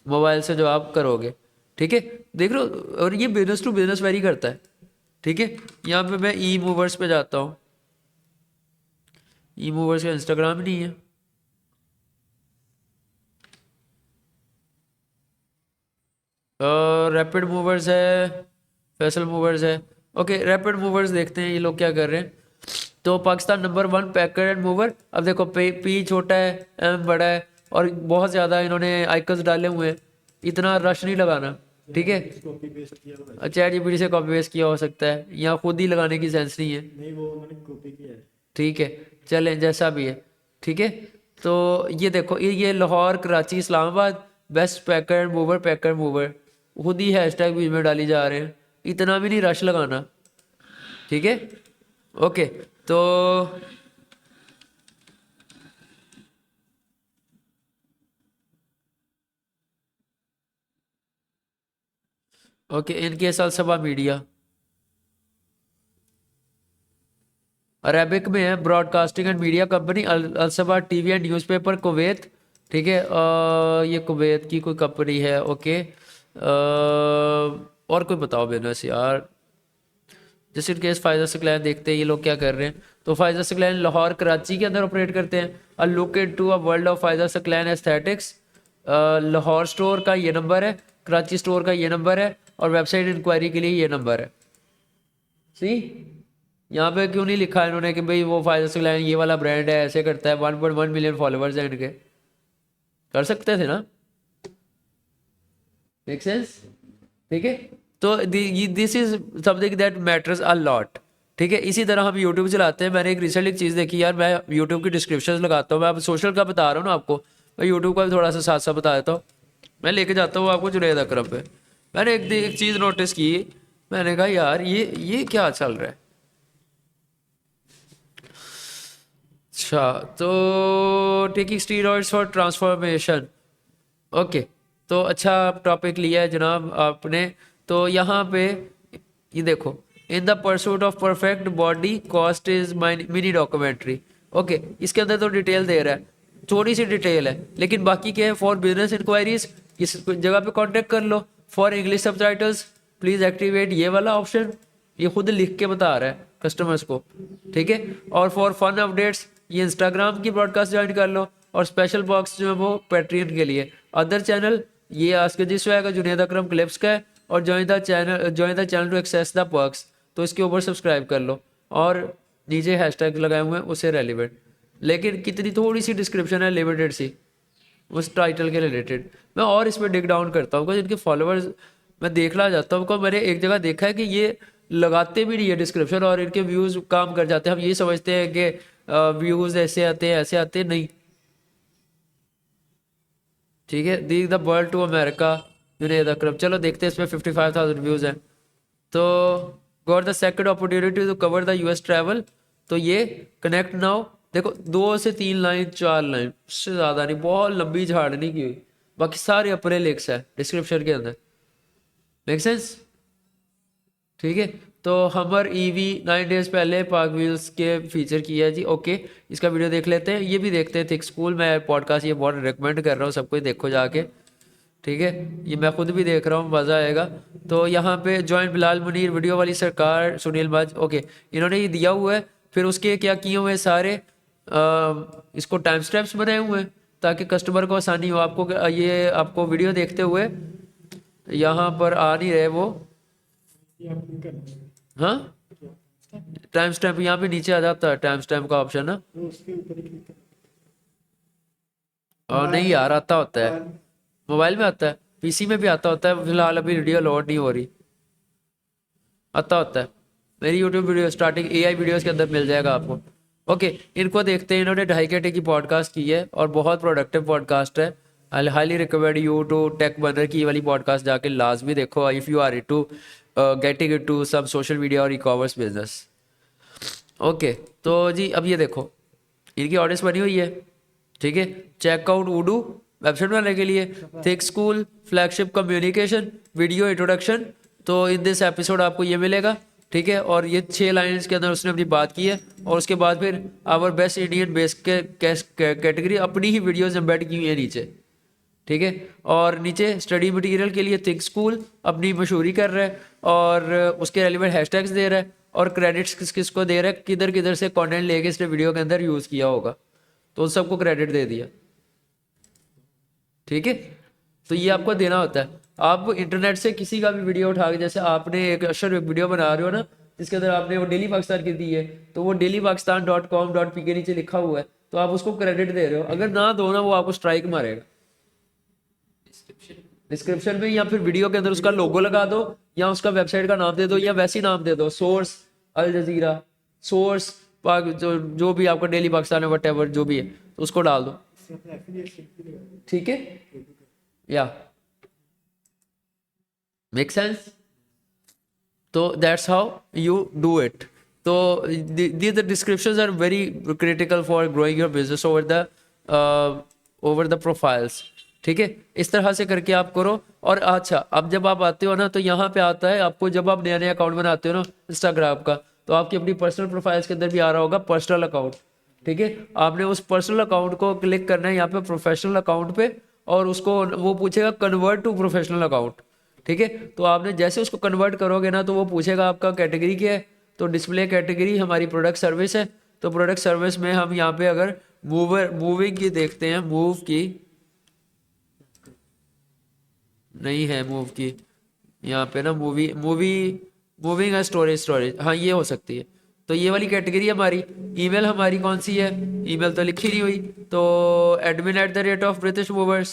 मोबाइल से जो आप करोगे। ठीक है, देख लो, और ये बिजनेस टू बिजनेस वेरी करता है। ठीक है, यहाँ पे मैं ई मूवर्स पे जाता हूँ। ई मूवर्स का इंस्टाग्राम नहीं है। रैपिड मूवर्स है, फैसल मूवर्स है। ओके, रैपिड मूवर्स देखते हैं ये लोग क्या कर रहे हैं। तो Pakistan number 1 packer and mover. अब देखो, पी छोटा है, एम बड़ा है, और बहुत ज़्यादा इन्होंने आइकन्स डाले हुए हैं। इतना रश नहीं लगाना। ठीक है, कॉपी पेस्ट किया हुआ है। चैट जीपीटी से कॉपी पेस्ट किया हो सकता है, या खुद ही लगाने की सेंस नहीं है। नहीं, वो मैंने कॉपी किया है। ठीक है, चलें जैसा भी है। ठीक है, तो ये देखो, ये लाहौर कराची इस्लामाबाद बेस्ट पैकर मूवर, पैकर मूवर खुद ही हैशटैग बीच में डाली जा रहे हैं। इतना भी नहीं रश लगाना। ठीक है, ओके। तो ओके, इनके अलसबा मीडिया अरेबिक में है, broadcasting and media company, Alsabah TV and newspaper Kuwait. ठीक है, ये कुवैत की कोई कंपनी है। ओके, और कोई बताओ बिजनेस यार। जैसे इन केस फाइजर सिक्लैन देखते हैं ये लोग क्या कर रहे हैं। तो फाइजर सिक्लैन लाहौर कराची के अंदर ऑपरेट करते हैं। A look into a world of फाइजर सिक्लैन एस्थेटिक्स। लाहौर स्टोर का ये नंबर है, कराची स्टोर का ये नंबर है, और वेबसाइट इंक्वायरी के लिए ये नंबर है। सी, यहाँ पे क्यों नहीं लिखा इन्होंने कि भाई वो फाइजर सिक्लैन ये वाला ब्रांड है, ऐसे करता है, 1.1 मिलियन फॉलोअर्स हैं इनके। कर सकते थे ना, मेक सेंस। ठीक है, तो this is something that matters a lot. ठीक है, इसी तरह हम यूट्यूब चलाते हैं। मैंने एक रिसेंट एक चीज़ देखी यार, मैं यूट्यूब की डिस्क्रिप्शन लगाता हूँ। मैं अब सोशल का बता रहा हूँ ना आपको, मैं यूट्यूब का भी थोड़ा सा साथ साथ बता देता हूँ। मैं लेके जाता हूँ आपको जुनैद अकरम पे। मैंने एक चीज़ नोटिस की, मैंने कहा यार ये क्या चल रहा है। अच्छा, तो taking steroids for transformation. Okay, तो अच्छा टॉपिक लिया है जनाब आपने। तो यहाँ पे ये देखो, in the pursuit of perfect body cost is mini documentary. Okay, इसके अंदर तो डिटेल दे रहा है, थोड़ी सी डिटेल है, लेकिन बाकी क्या है, फॉर बिजनेस इंक्वायरीज इस जगह पे कांटेक्ट कर लो। For English subtitles please activate ये वाला ऑप्शन, ये खुद लिख के बता रहा है कस्टमर्स को। ठीक है, और फॉर फन अपडेट्स ये इंस्टाग्राम की ब्रॉडकास्ट ज्वाइन कर लो, और स्पेशल बॉक्स जो है वो पैट्रियन के लिए। अदर चैनल ये आस्क दिस वे का जुनैद अकरम क्लिप्स का है, और join the channel to access the perks, तो इसके ऊपर सब्सक्राइब कर लो, और नीचे हैशटैग लगाए हुए हैं उससे रेलिवेंट। लेकिन कितनी थोड़ी सी डिस्क्रिप्शन है, लिमिटेड सी, उस टाइटल के रिलेटेड। मैं और इसमें डिग डाउन करता हूँ क्योंकि इनके फॉलोअर्स मैं देखना चाहता हूँ। क्योंकि मैंने एक जगह देखा है कि ये लगाते भी नहीं है डिस्क्रिप्शन, और इनके व्यूज़ काम कर जाते हैं। हम ये समझते हैं कि व्यूज़ ऐसे आते हैं, ऐसे आते हैं, नहीं। ठीक है, दी the world to America Junaid Akram. चलो देखते हैं, इसमें 55,000 व्यूज़ हैं। तो got the second opportunity to cover the US travel. तो ये कनेक्ट नाउ, देखो 2 से 3 लाइन 4 लाइन, उससे ज़्यादा नहीं, बहुत लंबी झाड़ नहीं की हुई। बाकी सारे अपने लिंक्स है डिस्क्रिप्शन के अंदर। Make sense. ठीक है, तो हमर ईवी 9 डेज पहले पाक व्हील्स के फीचर किया है जी। ओके, इसका वीडियो देख लेते हैं, ये भी देखते हैं। थिक स्कूल, मैं पॉडकास्ट ये बहुत रिकमेंड कर रहा हूँ सबको, देखो जाके। ठीक है, ये मैं खुद भी देख रहा हूँ, मज़ा आएगा। तो यहाँ पे जॉइन बिलाल मुनीर, वीडियो वाली सरकार, सुनील बाज, ओके, इन्होंने ये दिया हुआ है। फिर उसके क्या किए हुए हैं सारे इसको टाइम स्टैम्प्स बनाए हुए हैं ताकि कस्टमर को आसानी हो। आपको ये आपको वीडियो देखते हुए यहाँ पर आ नहीं रहे वो, ये आप क्लिक करना है हाँ, क्या टाइम स्टैम्प यहाँ पे नीचे आ जाता है, टाइम स्टैम्प का ऑप्शन है। तो उसके ऊपर ही क्लिक करना और नहीं यार, आता होता है, मोबाइल मोबाइल में आता है, पीसी में भी आता होता है, फिलहाल अभी वीडियो लोड नहीं हो रही, आता होता है। मेरी YouTube video starting AI videos के अंदर मिल जाएगा आपको। ओके, इनको देखते हैं। इन्होंने 2.5 घंटे की पॉडकास्ट की है और बहुत प्रोडक्टिव पॉडकास्ट है। I highly recommend you to take बनर की ये वाली पॉडकास्ट जाके लाजमी देखो if you are to getting into सब सोशल मीडिया और ई कॉमर्स बिजनेस। ओके, तो जी अब ये देखो, इनकी ऑडियंस बनी हुई है, ठीक है। चेकआउट उडू, वेबसाइट बनाने के लिए, thick school, flagship communication, video introduction. तो इन दिस एपिसोड आपको ये मिलेगा, ठीक है। और ये 6 लाइन्स के अंदर उसने अपनी बात की है। और उसके बाद फिर आवर बेस्ट इंडियन बेस के कैटेगरी, अपनी ही वीडियोज एम्बेड की हुई है नीचे, ठीक है। और नीचे स्टडी मटेरियल के लिए थिंक स्कूल अपनी मशहूरी कर रहा है और उसके रेलिवेंट हैशटैग्स दे रहा है और क्रेडिट्स किस किस को दे रहा है, किधर किधर से कंटेंट लेके इसने वीडियो के अंदर यूज़ किया होगा, तो उन सबको क्रेडिट दे दिया, ठीक है। तो ये आपको देना होता है। आप इंटरनेट से किसी का भी वीडियो उठा के, जैसे आपने एक अशर एक वीडियो बना रहे हो ना, जिसके अंदर आपने वो डेली पाकिस्तान की दी है, तो वो dailypakistan.com.p के नीचे लिखा हुआ है, तो आप उसको क्रेडिट दे रहे हो। अगर ना दो ना, वो आपको स्ट्राइक मारेगा डिस्क्रिप्शन में, या फिर वीडियो के अंदर उसका लोगो लगा दो, या उसका वेबसाइट का नाम दे दो, या वैसे ही नाम दे दो, सोर्स अल जजीरा, सोर्स पाक, जो भी आपका डेली पाकिस्तान है, वट जो भी है, तो उसको डाल दो, इससे अपना एफिलिएट लिंक भी लगा ठीक है। या मेक सेंस। तो that's how you do it. तो the descriptions are very critical for growing your business over the profiles, ठीक है। इस तरह से करके आप करो। और अच्छा, अब जब आप आते हो ना, तो यहाँ पे आता है आपको, जब आप नया नया अकाउंट बनाते हो ना इंस्टाग्राम का, तो आपकी अपनी पर्सनल प्रोफाइल्स के अंदर भी आ रहा होगा पर्सनल अकाउंट, ठीक है। आपने उस पर्सनल अकाउंट को क्लिक करना है यहाँ पे प्रोफेशनल अकाउंट पे, और उसको वो पूछेगा कन्वर्ट टू प्रोफेशनल अकाउंट, ठीक है। तो आपने जैसे उसको कन्वर्ट करोगे ना, तो वो पूछेगा आपका कैटेगरी क्या है। तो डिस्प्ले कैटेगरी हमारी प्रोडक्ट सर्विस है। तो प्रोडक्ट सर्विस में हम यहाँ पे अगर मूविंग की देखते हैं, मूव की नहीं है, मूव की यहाँ पे ना, मूविंग है, स्टोरेज, हाँ ये हो सकती है। तो ये वाली कैटेगरी हमारी। ईमेल हमारी कौन सी है, ईमेल तो लिखी नहीं हुई, तो admin@british movers।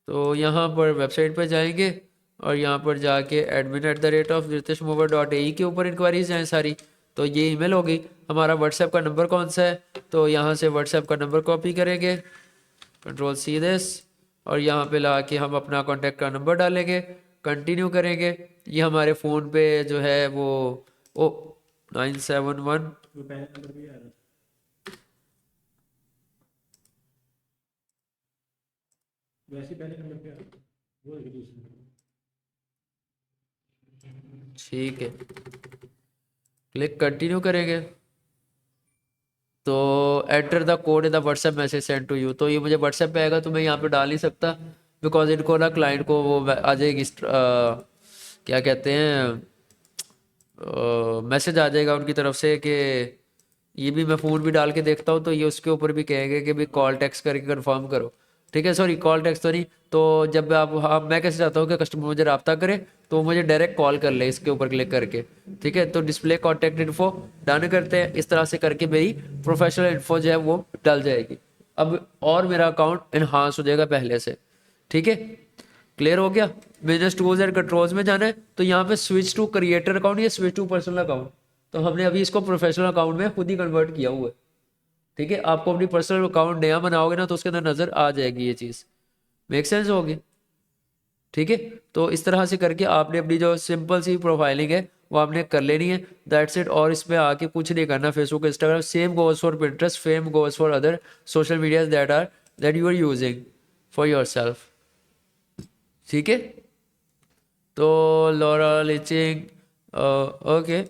तो यहाँ पर वेबसाइट पर जाएंगे और यहाँ पर जाके admin@britishmover.ae के ऊपर इंक्वायरीज हैं सारी। तो ये ईमेल होगी। हमारा व्हाट्सएप का नंबर कौन सा है, तो यहाँ से व्हाट्सएप का नंबर कॉपी करेंगे, Ctrl+C दिस, और यहाँ पे ला के हम अपना कॉन्टैक्ट का नंबर डालेंगे, कंटिन्यू करेंगे। ये हमारे फ़ोन पे जो है वो ओ 971, वो पहले नंबर भी आ रहा था वैसे ही पहले नंबर पे आ रहा था वो है दूसरे नंबर ठीक है, क्लिक कंटिन्यू करेंगे। तो enter the code in the WhatsApp message send to you, तो ये मुझे व्हाट्सएप पे आएगा, तो मैं यहाँ पे डाल नहीं सकता, बिकॉज इनको ना क्लाइंट को वो आ जाएगी क्या कहते हैं, मैसेज आ जाएगा उनकी तरफ से कि ये भी, मैं फ़ोन भी डाल के देखता हूँ, तो ये उसके ऊपर भी कहेंगे कि भाई कॉल टेक्स्ट करके कंफर्म करो, ठीक है। सॉरी, कॉल टेक्स्ट तो नहीं। तो जब आप, हाँ, मैं कैसे चाहता हूँ कि कस्टमर मुझे रब्ता करे, तो मुझे डायरेक्ट कॉल कर ले इसके ऊपर क्लिक करके, ठीक है। तो डिस्प्ले कॉन्टैक्ट इन्फो डन करते हैं। इस तरह से करके मेरी प्रोफेशनल इन्फो जो है वो डल जाएगी अब, और मेरा अकाउंट इन्हांस हो जाएगा पहले से, ठीक है। क्लियर हो गया। बिजनेस टूल्स एंड कंट्रोल्स में जाना है, तो यहाँ पे स्विच टू क्रिएटर अकाउंट या स्विच टू पर्सनल अकाउंट, तो हमने अभी इसको प्रोफेशनल अकाउंट में खुद ही कन्वर्ट किया हुआ है, ठीक है। आपको अपनी पर्सनल अकाउंट नया बनाओगे ना, तो उसके अंदर नजर आ जाएगी ये चीज़। मेक सेंस होगी, ठीक है। तो इस तरह से करके आपने अपनी जो सिंपल सी प्रोफाइलिंग है वो आपने कर लेनी है, दैट्स इट। और इसमें आके कुछ नहीं करना। Facebook, Instagram, same goes for Pinterest, same goes for other social media that you are using for yourself, ठीक है। तो लॉरा लिचिंग, ओके,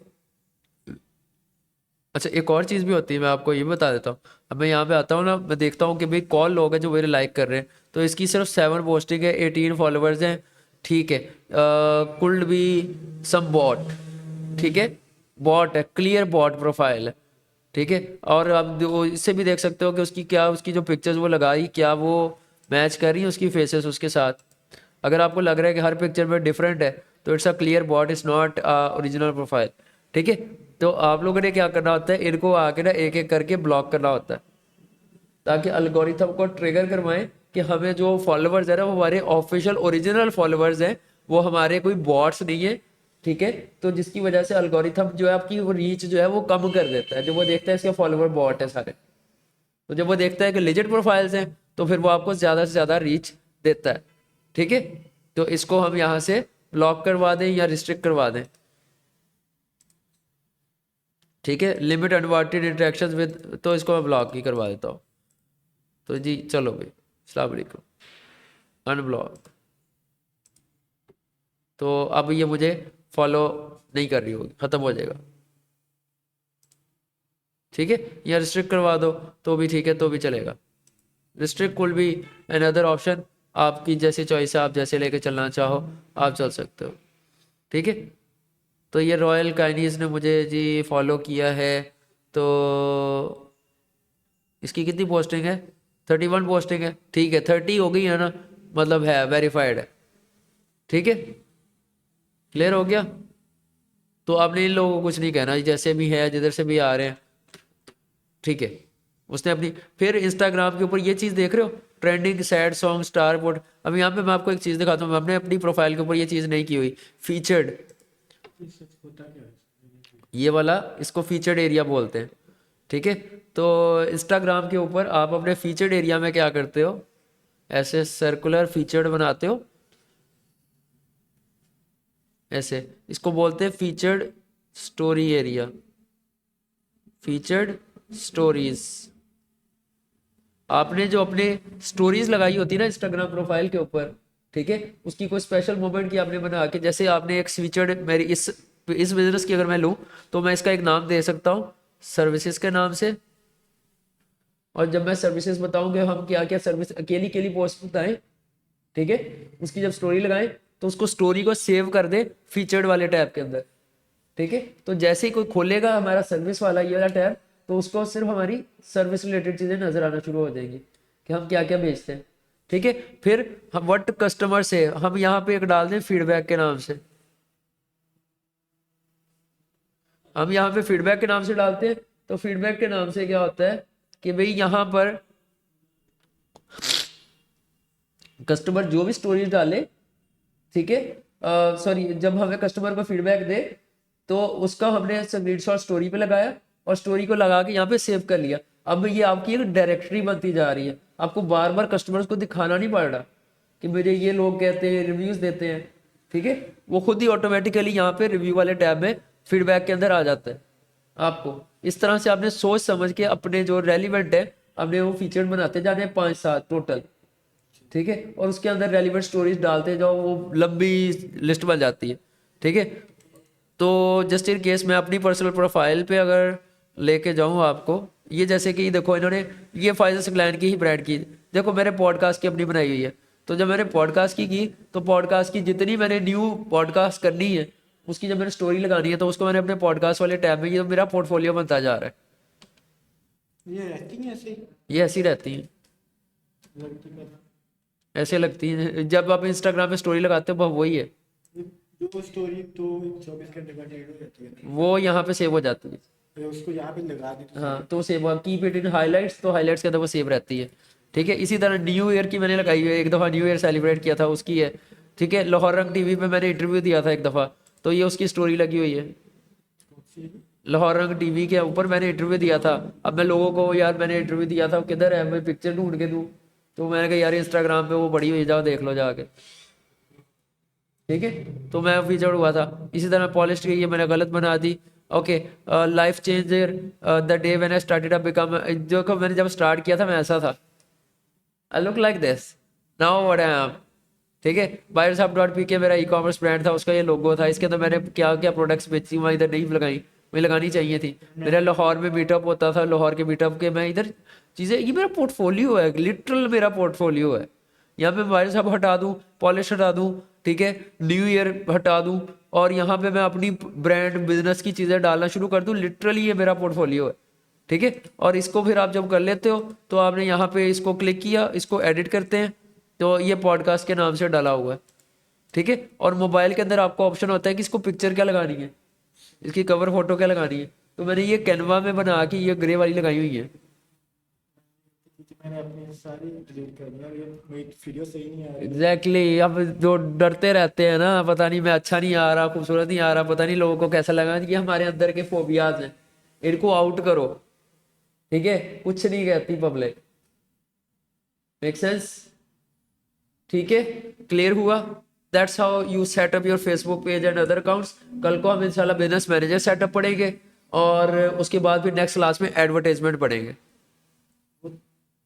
अच्छा, एक और चीज़ भी होती है, मैं आपको ये बता देता हूँ। अब मैं यहाँ पे आता हूँ ना, मैं देखता हूँ कि भाई कौन लोग हैं जो मेरे लाइक कर रहे हैं, तो इसकी सिर्फ 7 पोस्टिंग है, 18 फॉलोअर्स हैं, ठीक है। कुल्ड बी सम बॉट, ठीक है, बॉट है, क्लियर बॉट प्रोफाइल है, ठीक है। और आप इससे भी देख सकते हो कि उसकी क्या, उसकी जो पिक्चर्स वो लगाई क्या वो मैच कर रही है उसकी फेसेस उसके साथ। अगर आपको लग रहा है कि हर पिक्चर में डिफरेंट है, तो it's a clear bot, is not original profile, ठीक है। तो आप लोगों ने क्या करना होता है, इनको आके ना एक एक करके ब्लॉक करना होता है, ताकि अल्गोरिथम को ट्रिगर करवाएं कि हमें जो फॉलोअर्स है ना वो हमारे ऑफिशियल ओरिजिनल फॉलोअर्स हैं, वो हमारे कोई बॉट्स नहीं है, ठीक है। तो जिसकी वजह से अल्गोरिथम जो है आपकी वो रीच जो है वो कम कर देता है, जब वो देखता है इसके फॉलोअर बॉट है सारे। तो जब वो देखता है कि लेजिट प्रोफाइल्स हैं, तो फिर वो आपको ज़्यादा से ज़्यादा रीच देता है, ठीक है। तो इसको हम यहाँ से ब्लॉक करवा दें या रिस्ट्रिक्ट करवा दें, ठीक है। लिमिट अनवांटेड इंटरेक्शंस विद, तो इसको मैं ब्लॉक ही करवा देता हूँ। तो जी चलो भाई, अस्सलाम वालेकुम, अनब्लॉक। तो अब ये मुझे फॉलो नहीं कर रही होगी, ख़त्म हो जाएगा, ठीक है। या रिस्ट्रिक्ट करवा दो तो भी ठीक है, तो भी चलेगा। रिस्ट्रिक्ट कुल भी अनदर ऑप्शन, आपकी जैसी चॉइस है, आप जैसे लेके चलना चाहो आप चल सकते हो, ठीक है। तो ये रॉयल काइनीज ने मुझे जी फॉलो किया है, तो इसकी कितनी पोस्टिंग है, 31 पोस्टिंग है, ठीक है। 30 हो गई है ना, मतलब है वेरीफाइड है, ठीक है। क्लियर हो गया। तो आपने इन लोगों को कुछ नहीं कहना, जैसे भी है जिधर से भी आ रहे हैं, ठीक है। उसने अपनी, फिर इंस्टाग्राम के ऊपर ये चीज़ देख रहे हो, trending sad song star board. अब यहाँ पे मैं आपको एक चीज़ दिखाता हूँ, मैंने अपनी प्रोफाइल के ऊपर ये चीज़ नहीं की हुई, फीचर्ड, होता क्या है? ये वाला इसको फीचर्ड एरिया बोलते हैं, ठीक है। तो इंस्टाग्राम के ऊपर आप अपने फीचर्ड एरिया में क्या करते हो, ऐसे सर्कुलर फीचर्ड बनाते हो, ऐसे, इसको बोलते हैं featured story area, featured stories. आपने जो अपने स्टोरीज लगाई होती है ना इंस्टाग्राम प्रोफाइल के ऊपर, ठीक है, उसकी कोई स्पेशल मोमेंट की आपने बना के, जैसे आपने एक फीचर्ड, मेरी इस बिजनेस की अगर मैं लूँ, तो मैं इसका एक नाम दे सकता हूँ सर्विसेज के नाम से। और जब मैं सर्विसेज बताऊंगे हम क्या क्या सर्विस, अकेली अकेली पोस्ट बताएं, ठीक है। उसकी जब स्टोरी लगाएं तो उसको स्टोरी को सेव कर दे फीचर्ड वाले टैब के अंदर, ठीक है। तो जैसे ही कोई खोलेगा हमारा सर्विस वाला ये वाला टैब, तो उसको सिर्फ हमारी सर्विस रिलेटेड चीज़ें नजर आना शुरू हो जाएंगी कि हम क्या क्या बेचते हैं, ठीक है। फिर हम व्हाट कस्टमर से, हम यहाँ पे एक डाल दें फीडबैक के नाम से, हम यहाँ पे फीडबैक के नाम से डालते हैं। तो फीडबैक के नाम से क्या होता है कि भाई यहाँ पर कस्टमर जो भी स्टोरीज डाले, ठीक है, सॉरी, जब हमें कस्टमर को फीडबैक दे, तो उसका हमने स्क्रीनशॉट स्टोरी पे लगाया और स्टोरी को लगा के यहाँ पे सेव कर लिया। अब ये आपकी एक डायरेक्टरी बनती जा रही है, आपको बार बार कस्टमर्स को दिखाना नहीं पड़ रहा कि मुझे ये लोग कहते हैं, रिव्यूज देते हैं, ठीक है। वो खुद ही ऑटोमेटिकली यहाँ पे रिव्यू वाले टैब में फीडबैक के अंदर आ जाता है। आपको इस तरह से आपने सोच समझ के अपने जो रेलिवेंट है अपने वो फीचर बनाते जाने हैं, 5-7 टोटल, ठीक है। और उसके अंदर रेलिवेंट स्टोरीज डालते जाओ, वो लंबी लिस्ट बन जाती है, ठीक है। तो जस्ट इन केस मैं अपनी पर्सनल प्रोफाइल पे अगर लेके जाऊँ आपको, ये जैसे कि देखो इन्होंने ये फाइजल सकलैन की ही ब्रांड की, देखो मैंने पॉडकास्ट की अपनी बनाई हुई है। तो जब मैंने पॉडकास्ट की तो पॉडकास्ट की जितनी मैंने न्यू पॉडकास्ट करनी है उसकी जब मैंने स्टोरी लगानी है, तो उसको मैंने अपने पॉडकास्ट वाले टैब में, ये मेरा पोर्टफोलियो बनता जा रहा है। ये रहती है ऐसे ही, ये ऐसी रहती हैं, लगती है। ऐसे लगती हैं, जब आप इंस्टाग्राम पे स्टोरी लगाते हो वही है, जो स्टोरी तो 24 घंटे बाद एड हो जाती है ना, वो यहाँ पे सेव हो जाती है। तो उसको यहाँ पे लगा दी तो हाँ, तो save keep it in highlights, तो हाईलाइट्स के अंदर वो सेव रहती है, ठीक है। इसी तरह न्यू ईयर की मैंने लगाई हुई है, एक दफ़ा न्यू ईयर सेलिब्रेट किया था उसकी है, ठीक है। लाहौर रंग टीवी पे मैंने इंटरव्यू दिया था एक दफ़ा, तो ये उसकी स्टोरी लगी हुई है। लाहौर रंग टीवी के ऊपर मैंने इंटरव्यू दिया था। अब मैं लोगों को, यार मैंने इंटरव्यू दिया था, किधर है, मैं पिक्चर ढूंढ के दूँ, तो मैंने कहा यार इंस्टाग्राम पे वो पड़ी हुई, जाओ देख लो जाके, ठीक है। तो मैं फीचर हुआ था। इसी तरह पॉलिश की ये मैंने गलत बना दी, okay. Life changer the day when I started a become, जो को मैंने जब स्टार्ट किया था मैं ऐसा था, I look like this, now what I am, ठीक है। बायर्स हब डॉट पी के मेरा ई कॉमर्स ब्रांड था, उसका ये लोगो था, इसके अंदर मैंने क्या क्या प्रोडक्ट्स बेची, वहाँ इधर नहीं लगाई, मुझे लगानी चाहिए थी। मेरा लाहौर में मीटअप होता था, लाहौर के मीटअप के मैं इधर चीज़ें, ये मेरा पोर्टफोलियो है, लिटरल मेरा पोर्टफोलियो है। यहाँ पे मोबाइल सब हटा दूँ, पॉलिश हटा दूँ, ठीक है, न्यू ईयर हटा दूँ, और यहाँ पे मैं अपनी ब्रांड बिजनेस की चीज़ें डालना शुरू कर दूँ, लिटरली ये मेरा पोर्टफोलियो है, ठीक है। और इसको फिर आप जब कर लेते हो तो आपने यहाँ पे इसको क्लिक किया, इसको एडिट करते हैं, तो ये पॉडकास्ट के नाम से डाला हुआ है, ठीक है। और मोबाइल के अंदर आपको ऑप्शन होता है कि इसको पिक्चर क्या लगानी है, इसकी कवर फोटो क्या लगानी है। तो मैंने ये कैनवा में बना के ये ग्रे वाली लगाई हुई है। क्योंकि मैंने अपनी सारी डिलीट कर दिया, ये मेरी वीडियो सही नहीं आ रही। एग्जैक्टली अब जो डरते रहते हैं ना, पता नहीं मैं अच्छा नहीं आ रहा, खूबसूरत नहीं आ रहा, पता नहीं लोगों को कैसा लगा, ये हमारे अंदर के फोबियाज हैं, इनको आउट करो, ठीक है। कुछ नहीं कहती पब्लिक, मेक सेंस, ठीक है, क्लियर हुआ। That's how you setup your Facebook page and other accounts. कल को हम इंशाल्लाह बिजनेस मैनेजर सेटअप पढ़ेंगे, और उसके बाद फिर नेक्स्ट क्लास में एडवर्टाइजमेंट पढ़ेंगे। वो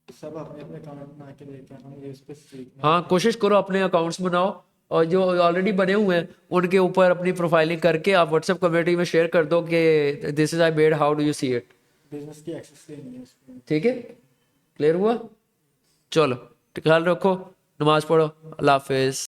सब अपने अपने अकाउंट बना के लेके आना, मुझे उस पर सीखना। हाँ, कोशिश करो अपने अकाउंट्स बनाओ, और जो ऑलरेडी बने हुए हैं उनके ऊपर अपनी प्रोफाइलिंग करके आप व्हाट्सएप कम्युनिटी में शेयर कर दो कि this is I made, how do you see it, business की एक्सेस लेनी है उसको। ठीक है, क्लियर हुआ। चलो ख्याल रखो, नमाज पढ़ो, अल्लाह हाफिज।